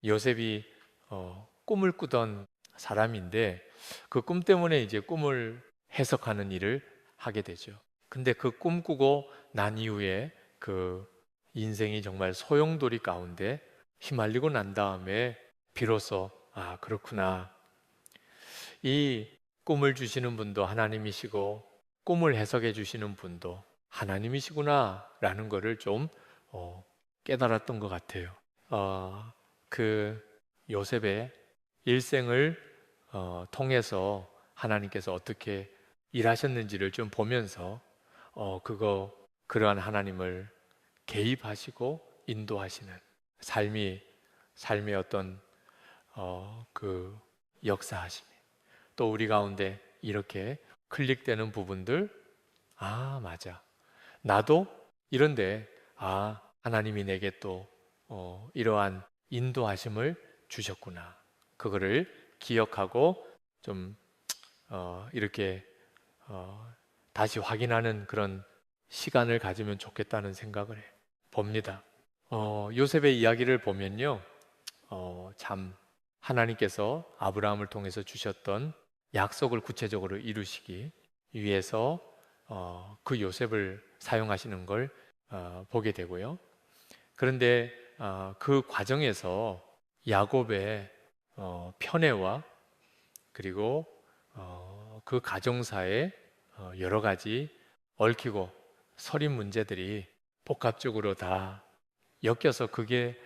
요셉이 꿈을 꾸던 사람인데 그 꿈 때문에 이제 꿈을 해석하는 일을 하게 되죠. 근데 그 꿈 꾸고 난 이후에 그 인생이 정말 소용돌이 가운데 휘말리고 난 다음에 비로소 아, 그렇구나. 이 꿈을 주시는 분도 하나님이시고 꿈을 해석해 주시는 분도 하나님이시구나 라는 거를 좀 깨달았던 것 같아요. 어, 그 요셉의 일생을 통해서 하나님께서 어떻게 일하셨는지를 좀 보면서 그러한 하나님을 개입하시고 인도하시는 삶이 삶의 어떤 그 역사하심이 또 우리 가운데 이렇게 클릭되는 부분들 아 맞아 나도 이런데 아 하나님이 내게 또 이러한 인도하심을 주셨구나 그거를 기억하고 좀 이렇게 다시 확인하는 그런 시간을 가지면 좋겠다는 생각을 봅니다. 요셉의 이야기를 보면요, 참 하나님께서 아브라함을 통해서 주셨던 약속을 구체적으로 이루시기 위해서 그 요셉을 사용하시는 걸 보게 되고요. 그런데 그 과정에서 야곱의 편애와 그리고 그 가정사의 여러 가지 얽히고 서린 문제들이 복합적으로 다 엮여서 그게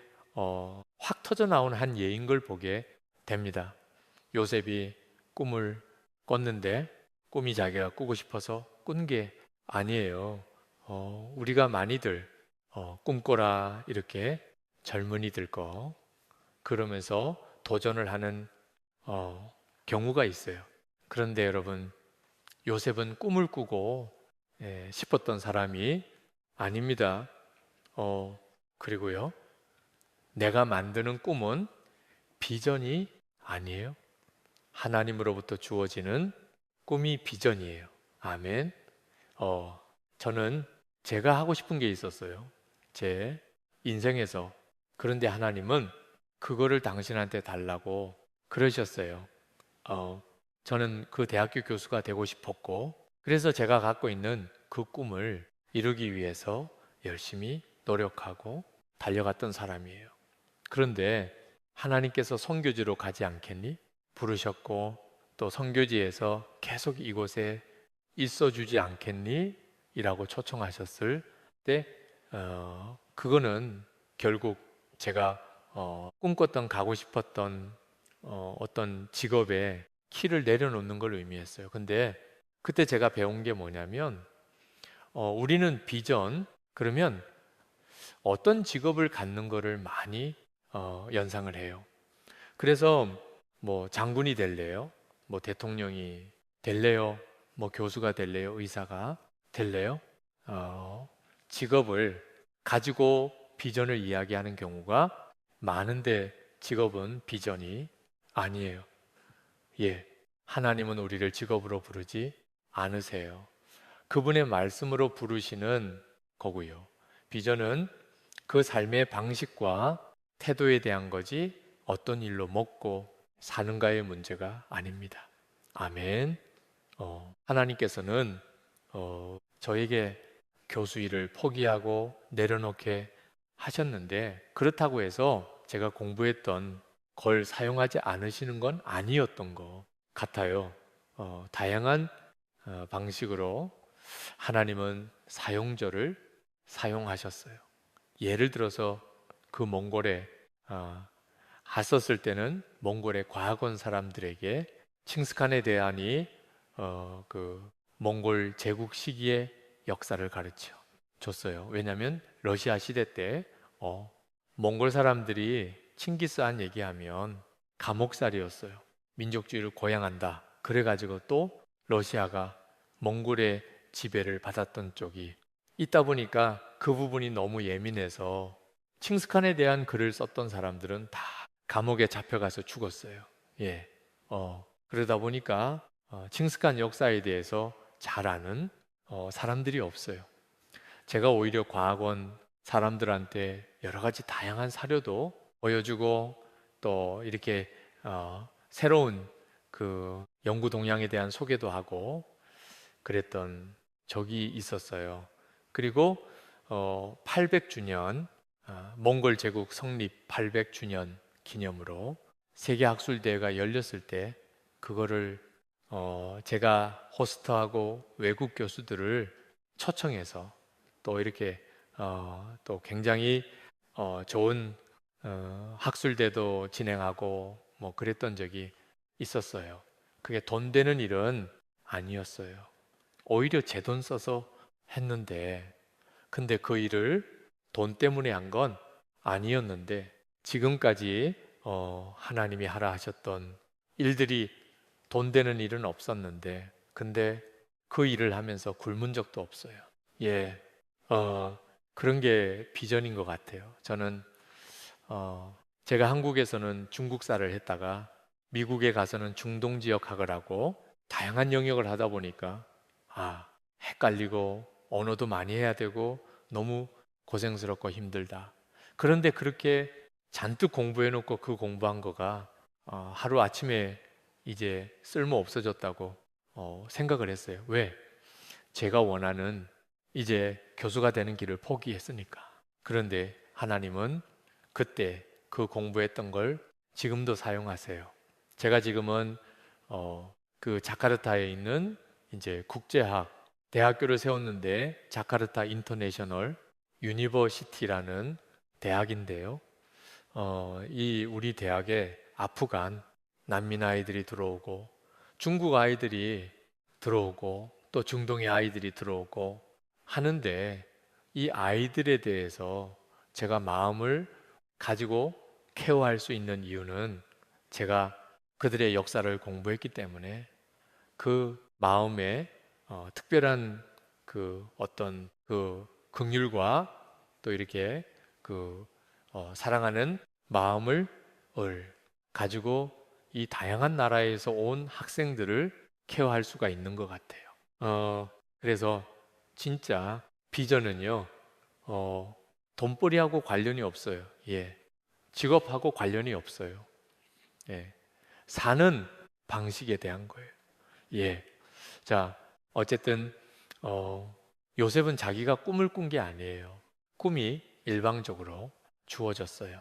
확 터져 나온 한 예인 걸 보게 됩니다. 요셉이 꿈을 꿨는데 꿈이 자기가 꾸고 싶어서 꾼 게 아니에요. 우리가 많이들 꿈꿔라 이렇게 젊은이들 거 그러면서 도전을 하는 경우가 있어요. 그런데 여러분 요셉은 꿈을 꾸고 싶었던 사람이 아닙니다. 어, 그리고요, 내가 만드는 꿈은 비전이 아니에요. 하나님으로부터 주어지는 꿈이 비전이에요. 아멘. 어, 저는 제가 하고 싶은 게 있었어요. 제 인생에서. 그런데 하나님은 그거를 당신한테 달라고 그러셨어요. 어, 저는 그 대학교 교수가 되고 싶었고, 그래서 제가 갖고 있는 그 꿈을 이루기 위해서 열심히 노력하고 달려갔던 사람이에요. 그런데 하나님께서 선교지로 가지 않겠니? 부르셨고 또 선교지에서 계속 이곳에 있어 주지 않겠니? 이라고 초청하셨을 때 그거는 결국 제가 꿈꿨던 가고 싶었던 어떤 직업에 키를 내려놓는 걸 의미했어요. 근데 그때 제가 배운 게 뭐냐면 우리는 비전 그러면 어떤 직업을 갖는 거를 많이 연상을 해요. 그래서 뭐 장군이 될래요? 뭐 대통령이 될래요? 뭐 교수가 될래요? 의사가 될래요? 직업을 가지고 비전을 이야기하는 경우가 많은데 직업은 비전이 아니에요. 예. 하나님은 우리를 직업으로 부르지 않으세요. 그분의 말씀으로 부르시는 거고요. 비전은 그 삶의 방식과 태도에 대한 거지 어떤 일로 먹고 사는가의 문제가 아닙니다. 아멘. 하나님께서는 저에게 교수 일을 포기하고 내려놓게 하셨는데 그렇다고 해서 제가 공부했던 걸 사용하지 않으시는 건 아니었던 것 같아요. 다양한 방식으로 하나님은 사용자를 사용하셨어요. 예를 들어서 그 몽골에 갔었을 때는 몽골의 과학원 사람들에게 칭스칸에 대한이 그 몽골 제국 시기의 역사를 가르쳐 줬어요. 왜냐하면 러시아 시대 때 몽골 사람들이 칭기스한 얘기하면 감옥살이였어요. 민족주의를 고양한다. 그래가지고 또 러시아가 몽골의 지배를 받았던 쪽이 있다 보니까 그 부분이 너무 예민해서 칭스칸에 대한 글을 썼던 사람들은 다 감옥에 잡혀가서 죽었어요. 예. 그러다 보니까 칭스칸 역사에 대해서 잘 아는 사람들이 없어요. 제가 오히려 과학원 사람들한테 여러 가지 다양한 사료도 보여주고 또 이렇게 새로운 그 영구 동향에 대한 소개도 하고 그랬던 적이 있었어요. 그리고 800주년 몽골 제국 성립 800주년 기념으로 세계 학술 대회가 열렸을 때 그거를 제가 호스트하고 외국 교수들을 초청해서 또 이렇게 또 굉장히 좋은 학술대도 진행하고 뭐 그랬던 적이 있었어요. 그게 돈 되는 일은 아니었어요. 오히려 제 돈 써서 했는데, 근데 그 일을 돈 때문에 한 건 아니었는데, 지금까지 하나님이 하라 하셨던 일들이 돈 되는 일은 없었는데, 근데 그 일을 하면서 굶은 적도 없어요. 예, 그런 게 비전인 것 같아요. 저는 제가 한국에서는 중국사를 했다가 미국에 가서는 중동 지역 학을 하고 다양한 영역을 하다 보니까 헷갈리고 언어도 많이 해야 되고 너무 고생스럽고 힘들다. 그런데 그렇게 잔뜩 공부해 놓고 그 공부한 거가 하루 아침에 이제 쓸모 없어졌다고 생각을 했어요. 왜? 제가 원하는 이제 교수가 되는 길을 포기했으니까. 그런데 하나님은 그때 그 공부했던 걸 지금도 사용하세요. 제가 지금은 그 자카르타에 있는 이제 국제학 대학교를 세웠는데 자카르타 인터내셔널 유니버시티라는 대학인데요. 이 우리 대학에 아프간 난민 아이들이 들어오고 중국 아이들이 들어오고 또 중동의 아이들이 들어오고 하는데 이 아이들에 대해서 제가 마음을 가지고 케어할 수 있는 이유는 제가 그들의 역사를 공부했기 때문에 그 마음에 특별한 그 어떤 그 긍휼과 또 이렇게 그 사랑하는 마음을 가지고 이 다양한 나라에서 온 학생들을 케어할 수가 있는 것 같아요. 그래서 진짜 비전은요, 돈벌이하고 관련이 없어요. 예. 직업하고 관련이 없어요. 예. 사는 방식에 대한 거예요. 예. 자, 어쨌든, 요셉은 자기가 꿈을 꾼 게 아니에요. 꿈이 일방적으로 주어졌어요.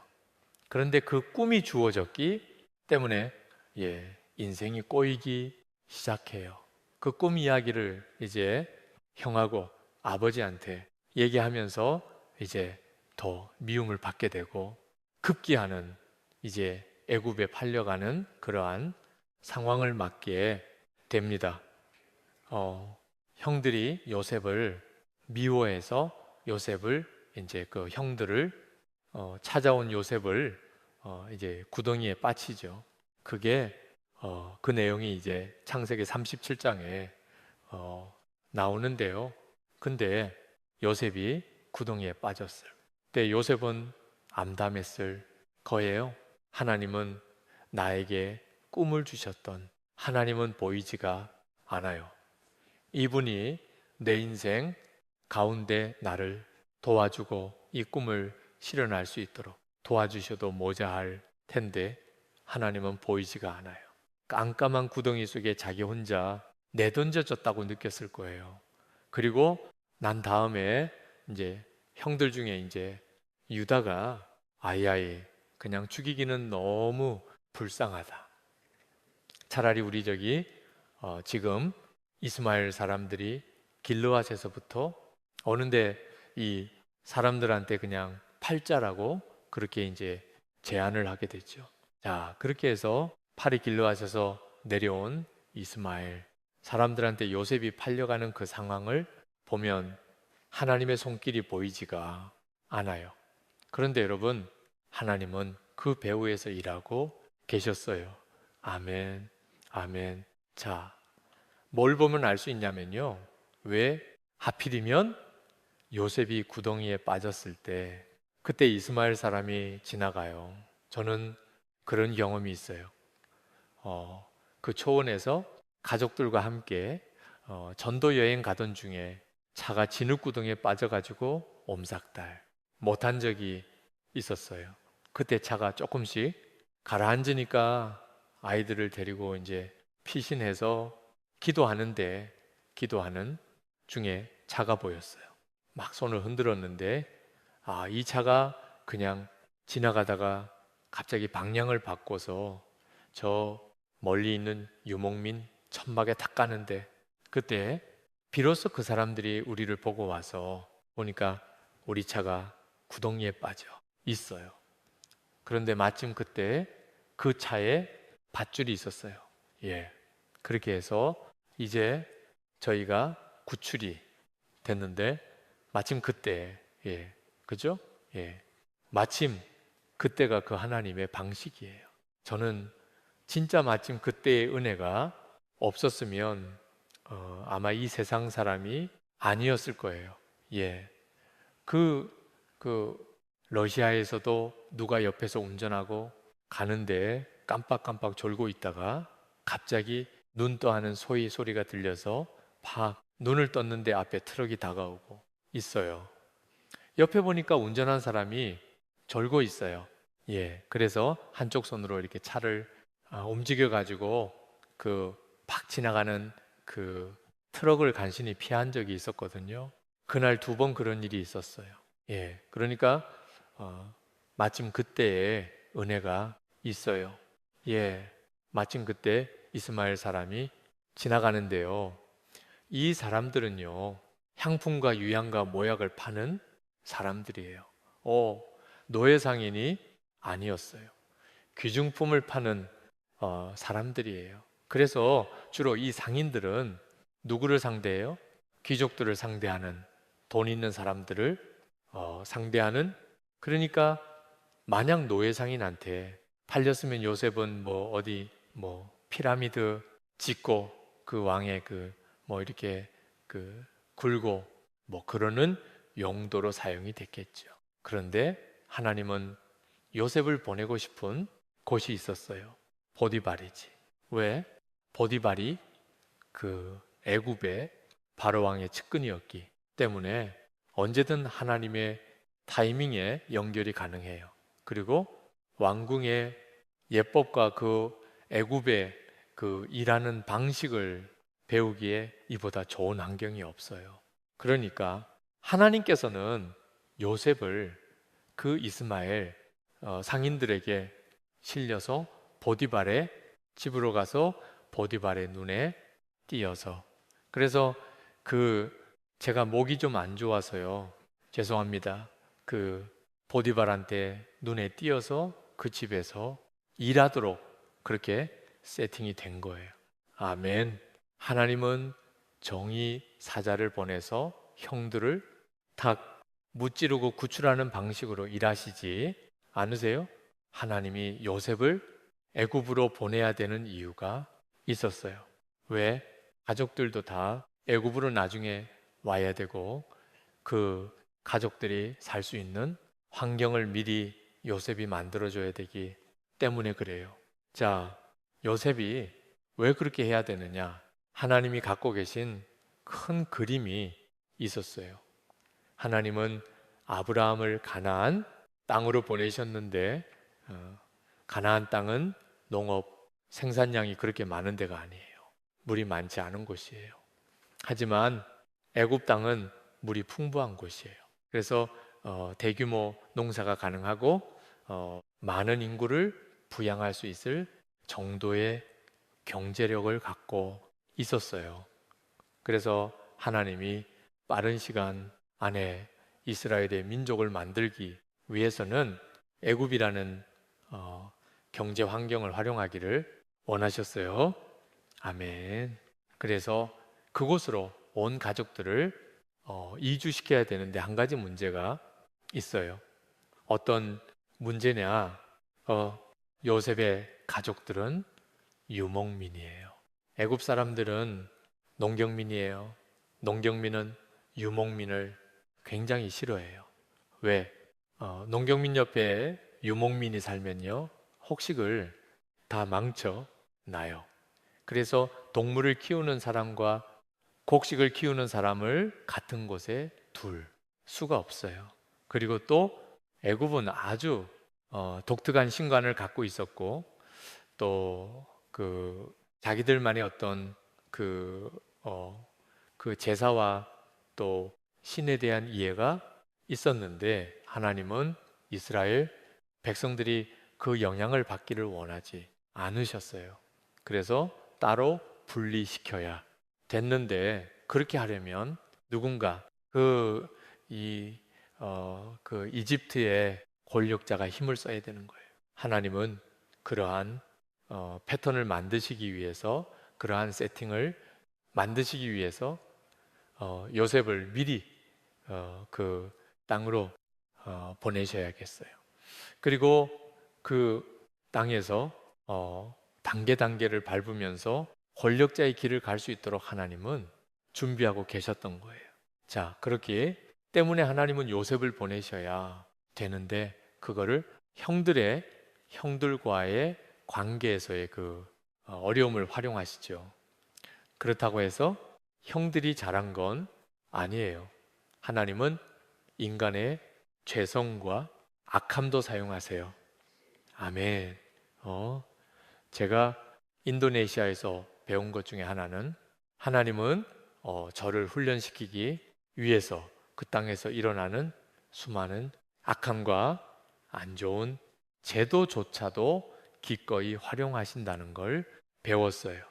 그런데 그 꿈이 주어졌기 때문에, 예, 인생이 꼬이기 시작해요. 그 꿈 이야기를 이제 형하고 아버지한테 얘기하면서 이제 더 미움을 받게 되고 급기야는 이제 애굽에 팔려가는 그러한 상황을 맞게 됩니다. 형들이 요셉을 미워해서 요셉을 이제 그 형들을 찾아온 요셉을 이제 구덩이에 빠치죠. 그게 그 내용이 이제 창세기 37장에 나오는데요. 근데 요셉이 구덩이에 빠졌어요. 근데 요셉은 암담했을 거예요. 하나님은 나에게 꿈을 주셨던 하나님은 보이지가 않아요. 이분이 내 인생 가운데 나를 도와주고 이 꿈을 실현할 수 있도록 도와주셔도 모자할 텐데 하나님은 보이지가 않아요. 깜깜한 구덩이 속에 자기 혼자 내던져졌다고 느꼈을 거예요. 그리고 난 다음에 이제 형들 중에 이제 유다가 아이아이 그냥 죽이기는 너무 불쌍하다. 차라리 우리 저기 지금 이스마엘 사람들이 길르앗에서부터 오는데 이 사람들한테 그냥 팔자라고 그렇게 이제 제안을 하게 됐죠. 자, 그렇게 해서 팔이 길르앗에서 내려온 이스마엘 사람들한테 요셉이 팔려가는 그 상황을 보면 하나님의 손길이 보이지가 않아요. 그런데 여러분, 하나님은 그 배후에서 일하고 계셨어요. 아멘, 아멘. 자, 뭘 보면 알 수 있냐면요. 왜 하필이면 요셉이 구덩이에 빠졌을 때 그때 이스마엘 사람이 지나가요. 저는 그런 경험이 있어요. 그 초원에서 가족들과 함께 전도 여행 가던 중에 차가 진흙구덩이에 빠져가지고 옴삭달 못한 적이 있었어요. 그때 차가 조금씩 가라앉으니까 아이들을 데리고 이제 피신해서 기도하는 중에 차가 보였어요. 막 손을 흔들었는데 이 차가 그냥 지나가다가 갑자기 방향을 바꿔서 저 멀리 있는 유목민 천막에 탁 가는데, 그때 비로소 그 사람들이 우리를 보고 와서 보니까 우리 차가 구덩이에 빠져 있어요. 그런데 마침 그때 그 차에 밧줄이 있었어요. 예. 그렇게 해서 이제 저희가 구출이 됐는데, 마침 그때, 예. 그죠? 예. 마침 그때가 그 하나님의 방식이에요. 저는 진짜 마침 그때의 은혜가 없었으면 아마 이 세상 사람이 아니었을 거예요. 예. 그, 그, 러시아에서도 누가 옆에서 운전하고 가는데 깜빡깜빡 졸고 있다가 갑자기 눈 떠하는 소리가 들려서 팍 눈을 떴는데 앞에 트럭이 다가오고 있어요. 옆에 보니까 운전한 사람이 졸고 있어요. 예. 그래서 한쪽 손으로 이렇게 차를 움직여 가지고 그 팍 지나가는 그 트럭을 간신히 피한 적이 있었거든요. 그날 2번 그런 일이 있었어요. 예. 그러니까 마침 그때에 은혜가 있어요. 예. 마침 그때 이스마엘 사람이 지나가는데요. 이 사람들은요, 향품과 유향과 모약을 파는 사람들이에요. 노예상인이 아니었어요. 귀중품을 파는 사람들이에요. 그래서 주로 이 상인들은 누구를 상대해요? 귀족들을 상대하는, 돈 있는 사람들을 상대하는. 그러니까 만약 노예상인한테 팔렸으면 요셉은 뭐 어디 뭐 피라미드 짓고 그 왕의 그 뭐 이렇게 그 굴고 뭐 그러는 용도로 사용이 됐겠죠. 그런데 하나님은 요셉을 보내고 싶은 곳이 있었어요. 보디발이지. 왜? 보디발이 그 애굽의 바로 왕의 측근이었기 때문에 언제든 하나님의 타이밍에 연결이 가능해요. 그리고 왕궁의 예법과 그 애굽의 그 일하는 방식을 배우기에 이보다 좋은 환경이 없어요. 그러니까 하나님께서는 요셉을 그 이스마엘 상인들에게 실려서 보디발의 집으로 가서 보디발의 눈에 띄어서, 그래서 제가 목이 좀 안 좋아서요. 죄송합니다. 그 보디발한테 눈에 띄어서 그 집에서 일하도록 그렇게 세팅이 된 거예요. 아멘. 하나님은 정의 사자를 보내서 형들을 탁 무찌르고 구출하는 방식으로 일하시지 않으세요? 하나님이 요셉을 애굽으로 보내야 되는 이유가 있었어요. 왜? 가족들도 다 애굽으로 나중에 와야 되고 그 가족들이 살 수 있는 환경을 미리 요셉이 만들어줘야 되기 때문에 그래요. 자, 요셉이 왜 그렇게 해야 되느냐? 하나님이 갖고 계신 큰 그림이 있었어요. 하나님은 아브라함을 가나안 땅으로 보내셨는데 가나안 땅은 농업 생산량이 그렇게 많은 데가 아니에요. 물이 많지 않은 곳이에요. 하지만 애굽 땅은 물이 풍부한 곳이에요. 그래서 대규모 농사가 가능하고 많은 인구를 부양할 수 있을 정도의 경제력을 갖고 있었어요. 그래서 하나님이 빠른 시간 안에 이스라엘의 민족을 만들기 위해서는 애굽이라는 경제 환경을 활용하기를 원하셨어요. 아멘. 그래서 그곳으로 온 가족들을 이주시켜야 되는데 한 가지 문제가 있어요. 어떤 문제냐? 요셉의 가족들은 유목민이에요. 애굽 사람들은 농경민이에요. 농경민은 유목민을 굉장히 싫어해요. 왜? 농경민 옆에 유목민이 살면요, 혹식을 다 망쳐 놔요. 그래서 동물을 키우는 사람과 곡식을 키우는 사람을 같은 곳에 둘 수가 없어요. 그리고 또 애굽은 아주 독특한 신관을 갖고 있었고 또 그 자기들만의 어떤 그, 그 제사와 또 신에 대한 이해가 있었는데 하나님은 이스라엘 백성들이 그 영향을 받기를 원하지 않으셨어요. 그래서 따로 분리시켜야 됐는데 그렇게 하려면 누군가 그 이집트의 권력자가 힘을 써야 되는 거예요. 하나님은 그러한 패턴을 만드시기 위해서 그러한 세팅을 만드시기 위해서 요셉을 미리 그 땅으로 보내셔야겠어요. 그리고 그 땅에서 단계 단계를 밟으면서 권력자의 길을 갈 수 있도록 하나님은 준비하고 계셨던 거예요. 자, 그렇기 때문에 하나님은 요셉을 보내셔야 되는데 그거를 형들과의 관계에서의 그 어려움을 활용하시죠. 그렇다고 해서 형들이 잘한 건 아니에요. 하나님은 인간의 죄성과 악함도 사용하세요. 아멘. 제가 인도네시아에서 배운 것 중에 하나는 하나님은 저를 훈련시키기 위해서 그 땅에서 일어나는 수많은 악함과 안 좋은 제도조차도 기꺼이 활용하신다는 걸 배웠어요.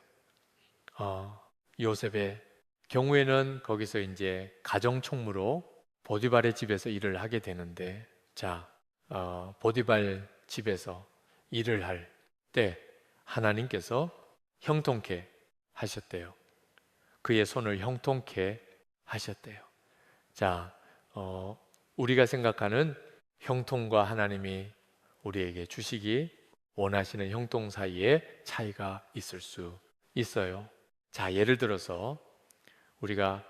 요셉의 경우에는 거기서 이제 가정총무로 보디발의 집에서 일을 하게 되는데, 자, 보디발 집에서 일을 할 때 하나님께서 형통케 하셨대요. 그의 손을 형통케 하셨대요. 자, 우리가 생각하는 형통과 하나님이 우리에게 주시기 원하시는 형통 사이에 차이가 있을 수 있어요. 자, 예를 들어서 우리가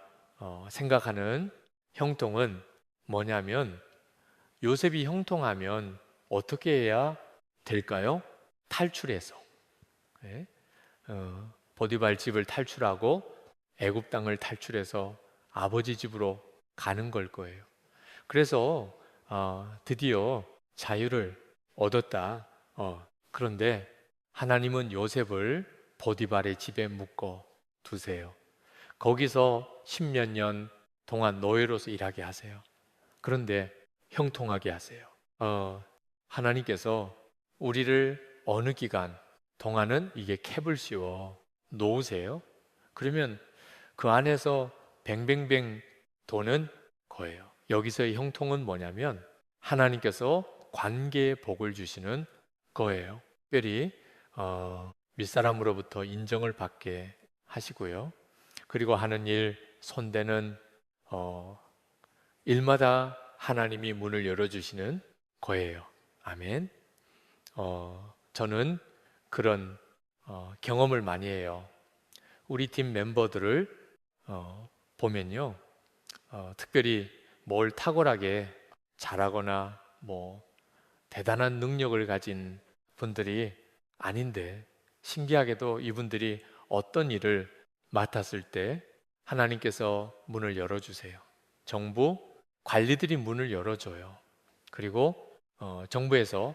생각하는 형통은 뭐냐면 요셉이 형통하면 어떻게 해야 될까요? 탈출해서 네? 보디발 집을 탈출하고 애굽 땅을 탈출해서 아버지 집으로 가는 걸 거예요. 그래서 드디어 자유를 얻었다. 그런데 하나님은 요셉을 보디발의 집에 묶어 두세요. 거기서 10몇 년 동안 노예로서 일하게 하세요. 그런데 형통하게 하세요. 하나님께서 우리를 어느 기간 동안은 이게 캡을 씌워 놓으세요. 그러면 그 안에서 뱅뱅뱅 도는 거예요. 여기서의 형통은 뭐냐면 하나님께서 관계의 복을 주시는 거예요. 특별히 윗사람으로부터 인정을 받게 하시고요. 그리고 하는 일, 손대는 일마다 하나님이 문을 열어주시는 거예요. 아멘. 저는 그런 경험을 많이 해요. 우리 팀 멤버들을 보면요. 특별히 뭘 탁월하게 잘하거나 뭐 대단한 능력을 가진 분들이 아닌데 신기하게도 이분들이 어떤 일을 맡았을 때 하나님께서 문을 열어주세요. 정부 관리들이 문을 열어줘요. 그리고 정부에서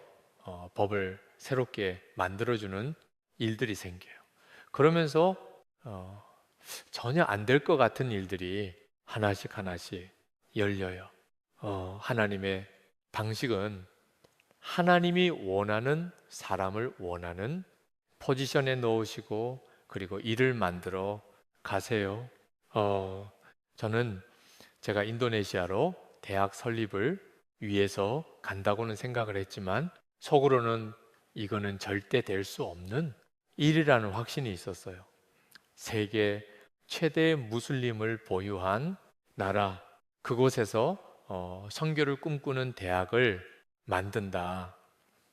법을 새롭게 만들어주는 일들이 생겨요. 그러면서 전혀 안 될 것 같은 일들이 하나씩 하나씩 열려요. 하나님의 방식은 하나님이 원하는 사람을 원하는 포지션에 넣으시고 그리고 일을 만들어 가세요. 저는 제가 인도네시아로 대학 설립을 위해서 간다고는 생각을 했지만 속으로는 이거는 절대 될 수 없는 일이라는 확신이 있었어요. 세계 최대 무슬림을 보유한 나라 그곳에서 선교를 꿈꾸는 대학을 만든다.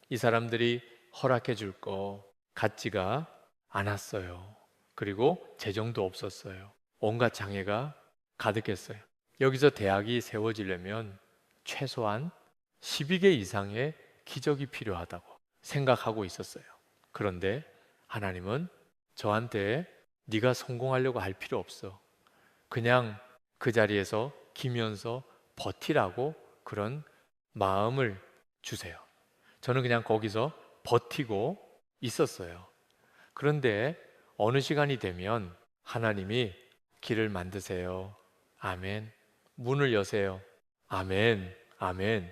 이 사람들이 허락해 줄 거 같지가 않았어요. 그리고 재정도 없었어요. 온갖 장애가 가득했어요. 여기서 대학이 세워지려면 최소한 12개 이상의 기적이 필요하다고 생각하고 있었어요. 그런데 하나님은 저한테 네가 성공하려고 할 필요 없어. 그냥 그 자리에서 기면서 버티라고 그런 마음을 주세요. 저는 그냥 거기서 버티고 있었어요. 그런데 어느 시간이 되면 하나님이 길을 만드세요. 아멘. 문을 여세요. 아멘. 아멘.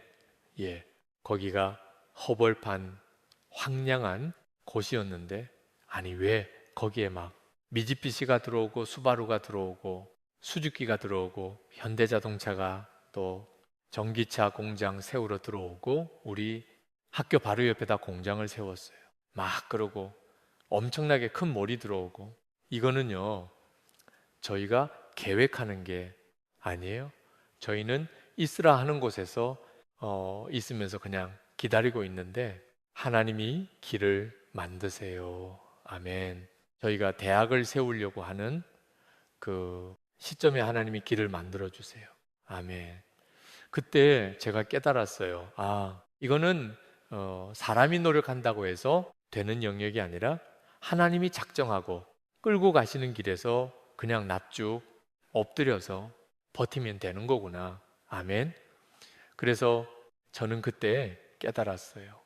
예. 거기가 허벌판 황량한 곳이었는데, 아니 왜 거기에 막 미쓰비시가 들어오고 수바루가 들어오고 수주키가 들어오고 현대자동차가 또 전기차 공장 세우러 들어오고 우리 학교 바로 옆에다 공장을 세웠어요. 막 그러고 엄청나게 큰 몰이 들어오고. 이거는요, 저희가 계획하는 게 아니에요. 저희는 있으라 하는 곳에서 있으면서 그냥 기다리고 있는데 하나님이 길을 만드세요. 아멘. 저희가 대학을 세우려고 하는 그 시점에 하나님이 길을 만들어 주세요. 아멘. 그때 제가 깨달았어요. 아, 이거는 사람이 노력한다고 해서 되는 영역이 아니라 하나님이 작정하고 끌고 가시는 길에서 그냥 납죽 엎드려서 버티면 되는 거구나. 아멘. 그래서 저는 그때 깨달았어요.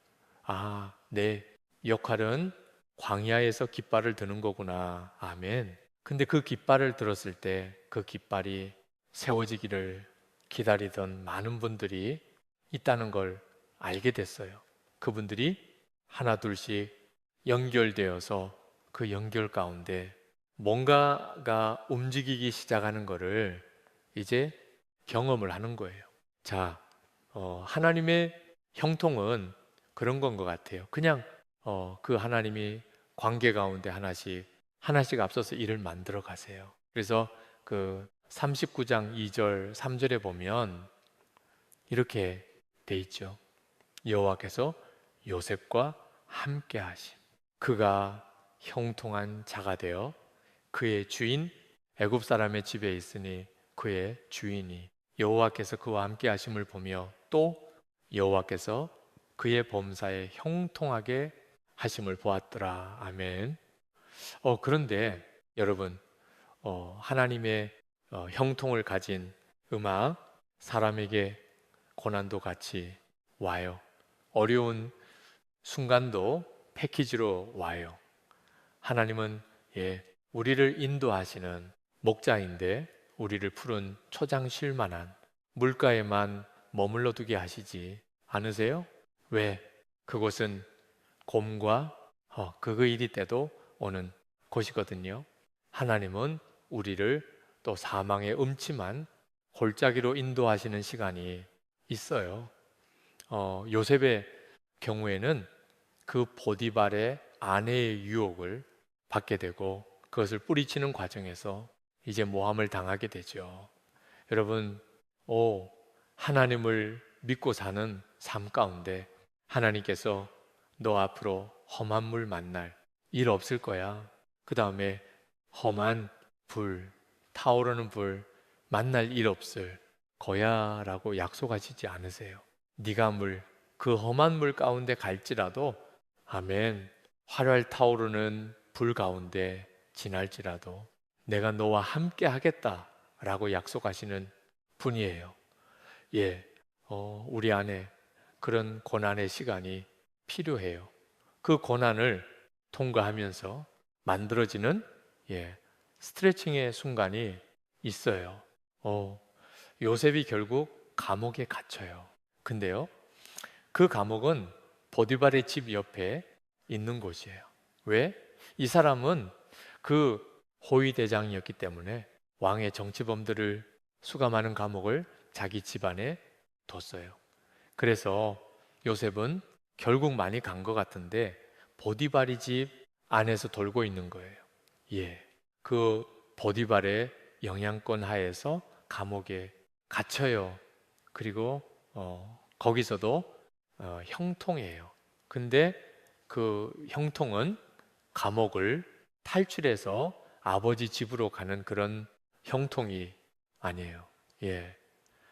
아, 내 역할은 광야에서 깃발을 드는 거구나. 아멘. 근데 그 깃발을 들었을 때 그 깃발이 세워지기를 기다리던 많은 분들이 있다는 걸 알게 됐어요. 그분들이 하나 둘씩 연결되어서 그 연결 가운데 뭔가가 움직이기 시작하는 거를 이제 경험을 하는 거예요. 자, 하나님의 형통은 그런 건 것 같아요. 그냥 그 하나님이 관계 가운데 하나씩 앞서서 일을 만들어 가세요. 그래서 그 39장 2절 3절에 보면 이렇게 돼 있죠. 여호와께서 요셉과 함께 하심. 그가 형통한 자가 되어 그의 주인 애굽 사람의 집에 있으니 그의 주인이 여호와께서 그와 함께 하심을 보며 또 여호와께서 그의 범사에 형통하게 하심을 보았더라. 아멘. 그런데 여러분, 하나님의 형통을 가진 음악, 사람에게 고난도 같이 와요. 어려운 순간도 패키지로 와요. 하나님은 우리를 인도하시는 목자인데 우리를 푸른 초장 쉴 만한 물가에만 머물러 두게 하시지 않으세요? 왜? 그곳은 곰과 그의 때도 오는 곳이거든요. 하나님은 우리를 또 사망의 음침한 골짜기로 인도하시는 시간이 있어요. 요셉의 경우에는 그 보디발의 아내의 유혹을 받게 되고 그것을 뿌리치는 과정에서 이제 모함을 당하게 되죠. 여러분, 하나님을 믿고 사는 삶 가운데 하나님께서 너 앞으로 험한 물 만날 일 없을 거야. 그 다음에 험한 불, 타오르는 불 만날 일 없을 거야 라고 약속하시지 않으세요. 네가 그 험한 물 가운데 갈지라도 아멘, 활활 타오르는 불 가운데 지날지라도 내가 너와 함께 하겠다 라고 약속하시는 분이에요. 우리 안에 그런 고난의 시간이 필요해요. 그 고난을 통과하면서 만들어지는 스트레칭의 순간이 있어요. 요셉이 결국 감옥에 갇혀요. 근데요, 그 감옥은 보디발의 집 옆에 있는 곳이에요. 왜? 이 사람은 그 호위대장이었기 때문에 왕의 정치범들을 수감하는 감옥을 자기 집안에 뒀어요. 그래서 요셉은 결국 많이 간 것 같은데 보디발의 집 안에서 돌고 있는 거예요. 그 보디발의 영향권 하에서 감옥에 갇혀요. 그리고 거기서도 형통해요. 근데 그 형통은 감옥을 탈출해서 아버지 집으로 가는 그런 형통이 아니에요.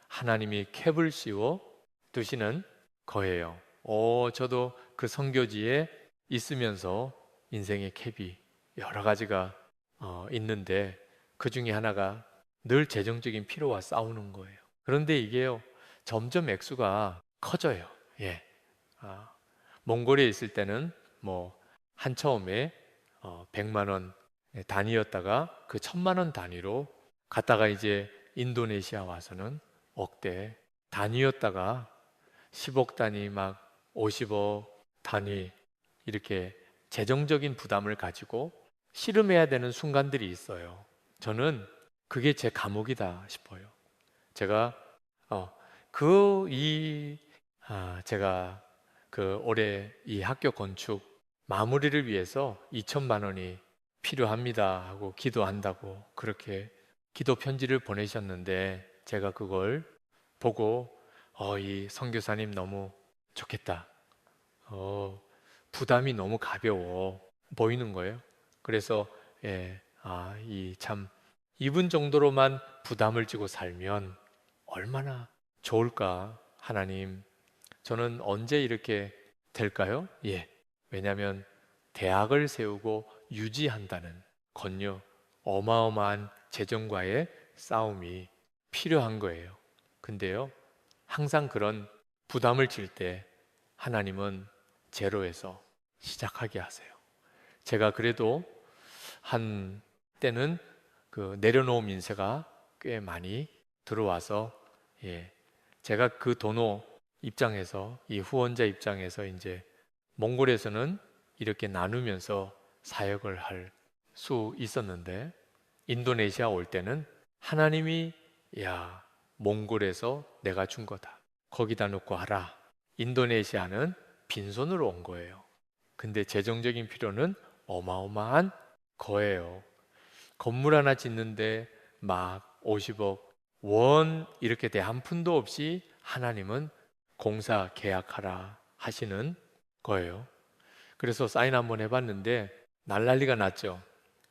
하나님이 캡을 씌워 두시는 거예요. 저도 그 선교지에 있으면서 인생의 캡이 여러 가지가 있는데 그 중에 하나가 늘 재정적인 필요와 싸우는 거예요. 그런데 이게요, 점점 액수가 커져요. 몽골에 있을 때는 뭐 한 처음에 100만 원 단위였다가 그 1000만 원 단위로 갔다가 이제 인도네시아 와서는 억대 단위였다가 10억 단위 막 50억 단위 이렇게 재정적인 부담을 가지고 씨름해야 되는 순간들이 있어요. 저는 그게 제 감옥이다 싶어요. 제가 제가 그 올해 이 학교 건축 마무리를 위해서 2천만 원이 필요합니다 하고 기도한다고 그렇게 기도 편지를 보내셨는데 제가 그걸 보고 이 선교사님 너무 좋겠다. 부담이 너무 가벼워 보이는 거예요. 그래서 이 참 이분 정도로만 부담을 지고 살면 얼마나 좋을까. 하나님, 저는 언제 이렇게 될까요? 왜냐하면 대학을 세우고 유지한다는 건요, 어마어마한 재정과의 싸움이 필요한 거예요. 근데요, 항상 그런 부담을 질 때 하나님은 제로에서 시작하게 하세요. 제가 그래도 한 때는 그 내려놓은 민세가 꽤 많이 들어와서 제가 그 도노 입장에서 이 후원자 입장에서 이제 몽골에서는 이렇게 나누면서 사역을 할 수 있었는데 인도네시아 올 때는 하나님이 야 몽골에서 내가 준 거다. 거기다 놓고 하라. 인도네시아는 빈손으로 온 거예요. 근데 재정적인 필요는 어마어마한 거예요. 건물 하나 짓는데 막 50억 원 이렇게 돼 한 푼도 없이 하나님은 공사 계약하라 하시는 거예요. 그래서 사인 한번 해봤는데 날난리가 났죠.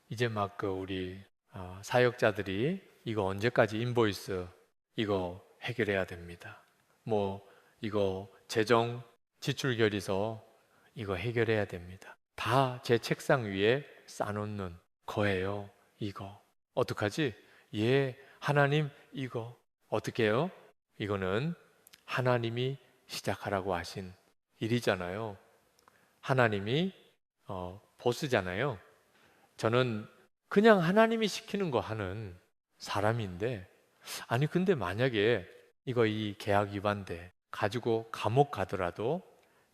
이제 막 그 우리 사역자들이 이거 언제까지 인보이스 이거 해결해야 됩니다. 뭐 이거 재정 지출 결의서 이거 해결해야 됩니다. 다 제 책상 위에 쌓아놓는 거예요. 이거 어떡하지? 하나님 이거 어떻게 해요? 이거는 하나님이 시작하라고 하신 일이잖아요. 하나님이 보스잖아요. 저는 그냥 하나님이 시키는 거 하는 사람인데 아니 근데 만약에 이거 이 계약 위반돼 가지고 감옥 가더라도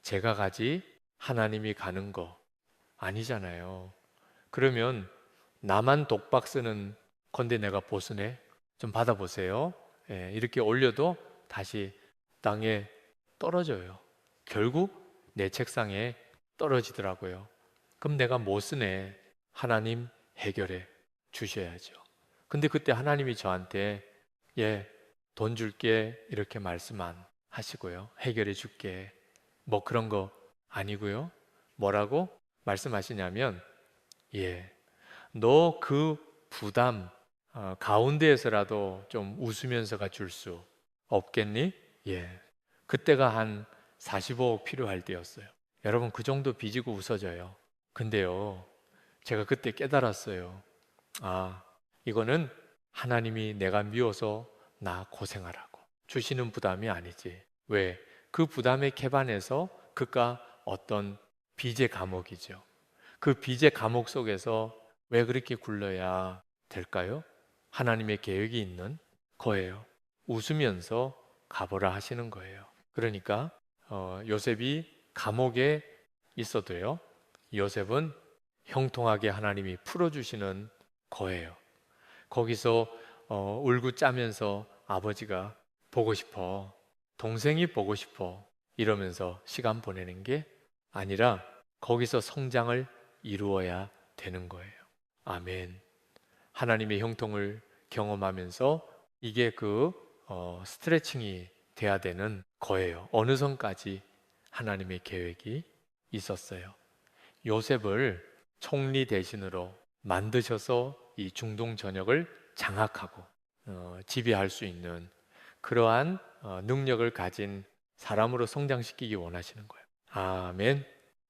제가 가지 하나님이 가는 거 아니잖아요. 그러면 나만 독박 쓰는 건데 내가 보스네 좀 받아보세요. 이렇게 올려도 다시 땅에 떨어져요. 결국 내 책상에 떨어지더라고요. 그럼 내가 못 쓰네. 하나님 해결해 주셔야죠. 근데 그때 하나님이 저한테 돈 줄게 이렇게 말씀 안 하시고요. 해결해 줄게. 뭐 그런 거 아니고요. 뭐라고 말씀하시냐면 너 그 부담 가운데에서라도 좀 웃으면서가 줄 수 없겠니? 그때가 한 45억 필요할 때였어요. 여러분 그 정도 빚이고 웃어져요. 근데요, 제가 그때 깨달았어요. 이거는 하나님이 내가 미워서 나 고생하라고 주시는 부담이 아니지. 왜? 그 부담에 캐반해서 그가 어떤 빚의 감옥이죠. 그 빚의 감옥 속에서 왜 그렇게 굴러야 될까요? 하나님의 계획이 있는 거예요. 웃으면서 가보라 하시는 거예요. 그러니까 요셉이 감옥에 있어도요. 요셉은 형통하게 하나님이 풀어주시는 거예요. 거기서 울고 짜면서 아버지가 보고 싶어, 동생이 보고 싶어 이러면서 시간 보내는 게 아니라 거기서 성장을 이루어야 되는 거예요. 아멘. 하나님의 형통을 경험하면서 이게 스트레칭이 돼야 되는 거예요. 어느 선까지 하나님의 계획이 있었어요. 요셉을 총리 대신으로 만드셔서 이 중동 전역을 장악하고 지배할 수 있는 그러한 능력을 가진 사람으로 성장시키기 원하시는 거예요. 아멘.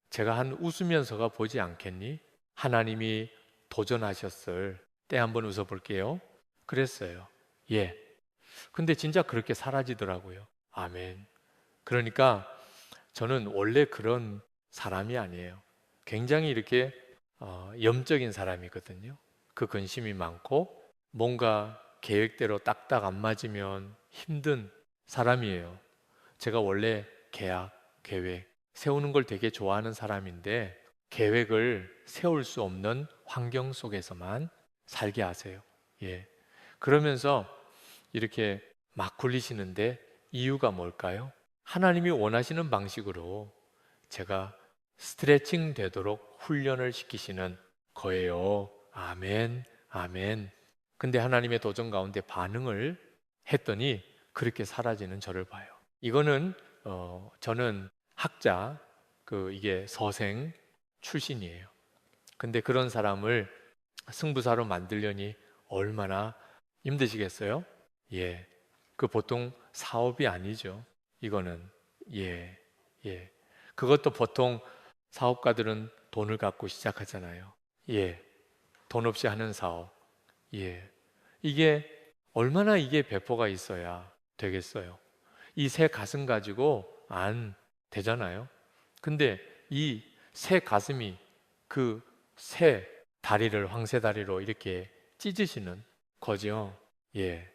제가 한 웃으면서가 보지 않겠니? 하나님이 도전하셨을 때 한번 웃어볼게요. 그랬어요. 근데 진짜 그렇게 사라지더라고요. 아멘. 그러니까 저는 원래 그런 사람이 아니에요. 굉장히 이렇게 염적인 사람이거든요. 그 근심이 많고 뭔가 계획대로 딱딱 안 맞으면 힘든 사람이에요. 제가 원래 계약, 계획 세우는 걸 되게 좋아하는 사람인데 계획을 세울 수 없는 환경 속에서만 살게 하세요. 예. 그러면서 이렇게 막 굴리시는데 이유가 뭘까요? 하나님이 원하시는 방식으로 제가 스트레칭 되도록 훈련을 시키시는 거예요. 아멘, 아멘. 근데 하나님의 도전 가운데 반응을 했더니 그렇게 사라지는 저를 봐요. 이거는 저는 학자, 이게 서생 출신이에요. 근데 그런 사람을 승부사로 만들려니 얼마나 힘드시겠어요? 예. 그 보통 사업이 아니죠. 이거는. 예. 예. 그것도 보통 사업가들은 돈을 갖고 시작하잖아요. 예. 돈 없이 하는 사업. 예. 이게 얼마나 이게 배포가 있어야 되겠어요. 이 새 가슴 가지고 안 되잖아요. 근데 이 새 가슴이 그 새 다리를 황새 다리로 이렇게 찢으시는 거죠. 예.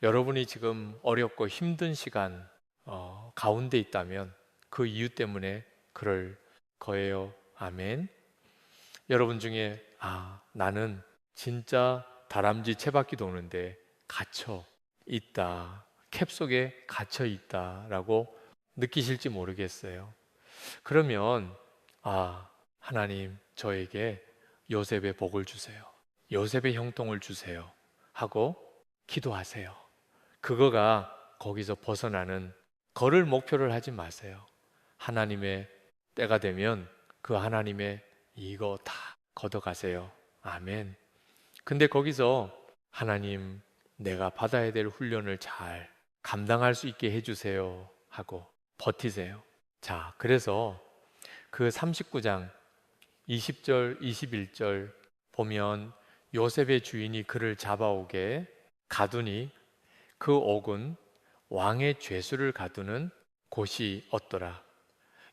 여러분이 지금 어렵고 힘든 시간 가운데 있다면 그 이유 때문에 그럴 거예요. 아멘. 여러분 중에 나는 진짜 다람쥐 채바퀴 도는데 갇혀 있다. 캡 속에 갇혀 있다라고 느끼실지 모르겠어요. 그러면 하나님 저에게 요셉의 복을 주세요. 요셉의 형통을 주세요. 하고 기도하세요. 그거가 거기서 벗어나는 거를 목표를 하지 마세요. 하나님의 때가 되면 그 하나님의 이거 다 걷어가세요. 아멘. 근데 거기서 하나님 내가 받아야 될 훈련을 잘 감당할 수 있게 해주세요 하고 버티세요. 자, 그래서 그 39장 20절, 21절 보면 요셉의 주인이 그를 잡아오게 가두니 그 옥은 왕의 죄수를 가두는 곳이 없더라.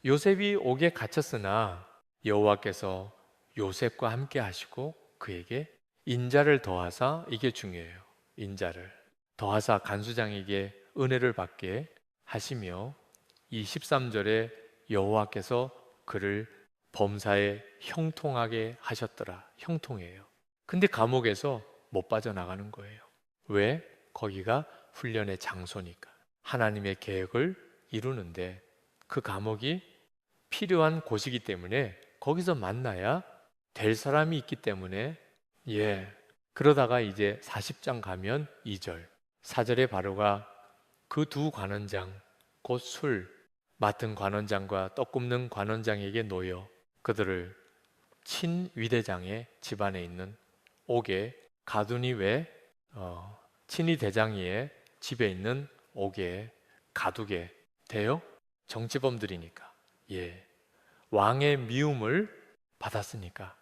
요셉이 옥에 갇혔으나 여호와께서 요셉과 함께 하시고 그에게 인자를 더하사, 이게 중요해요. 인자를 더하사 간수장에게 은혜를 받게 하시며 이 13절에 여호와께서 그를 범사에 형통하게 하셨더라. 형통이에요. 근데 감옥에서 못 빠져나가는 거예요. 왜? 거기가 훈련의 장소니까. 하나님의 계획을 이루는데 그 감옥이 필요한 곳이기 때문에 거기서 만나야 될 사람이 있기 때문에 그러다가 이제 40장 가면 2절 4절의 바로가 그 두 관원장 곧 술 맡은 관원장과 떡 굽는 관원장에게 놓여 그들을 친위대장의 집안에 있는 옥에 가두니 왜 친위 대장의 집에 있는 옥에 가두게 돼요? 정치범들이니까. 왕의 미움을 받았으니까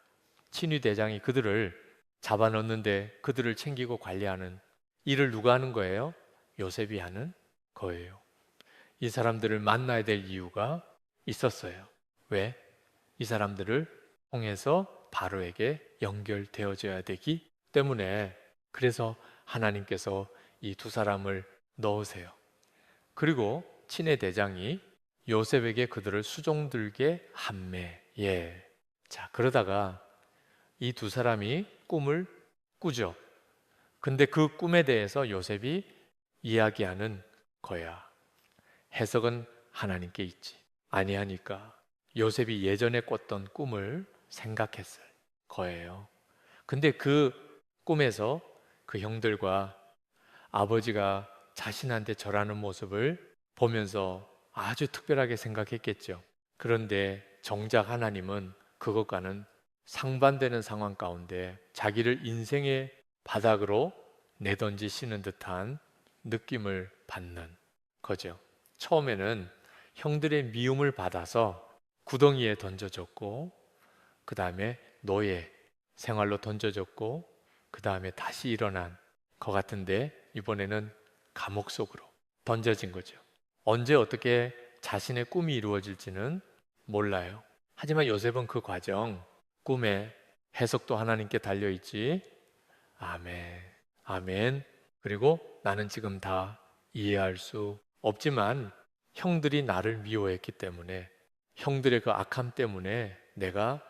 친위 대장이 그들을 잡아넣는데 그들을 챙기고 관리하는 일을 누가 하는 거예요? 요셉이 하는 거예요. 이 사람들을 만나야 될 이유가 있었어요. 왜? 이 사람들을 통해서 바로에게 연결되어져야 되기 때문에. 그래서 하나님께서 이 두 사람을 넣으세요. 그리고 친위 대장이 요셉에게 그들을 수종들게 함매. 자, 그러다가 이 두 사람이 꿈을 꾸죠. 근데 그 꿈에 대해서 요셉이 이야기하는 거야. 해석은 하나님께 있지. 아니하니까 요셉이 예전에 꿨던 꿈을 생각했을 거예요. 근데 그 꿈에서 그 형들과 아버지가 자신한테 절하는 모습을 보면서 아주 특별하게 생각했겠죠. 그런데 정작 하나님은 그것과는 상반되는 상황 가운데 자기를 인생의 바닥으로 내던지시는 듯한 느낌을 받는 거죠. 처음에는 형들의 미움을 받아서 구덩이에 던져졌고, 그 다음에 노예 생활로 던져졌고, 그 다음에 다시 일어난 것 같은데 이번에는 감옥 속으로 던져진 거죠. 언제 어떻게 자신의 꿈이 이루어질지는 몰라요. 하지만 요셉은 그 과정, 꿈의 해석도 하나님께 달려있지. 아멘, 아멘. 그리고 나는 지금 다 이해할 수 없지만 형들이 나를 미워했기 때문에, 형들의 그 악함 때문에 내가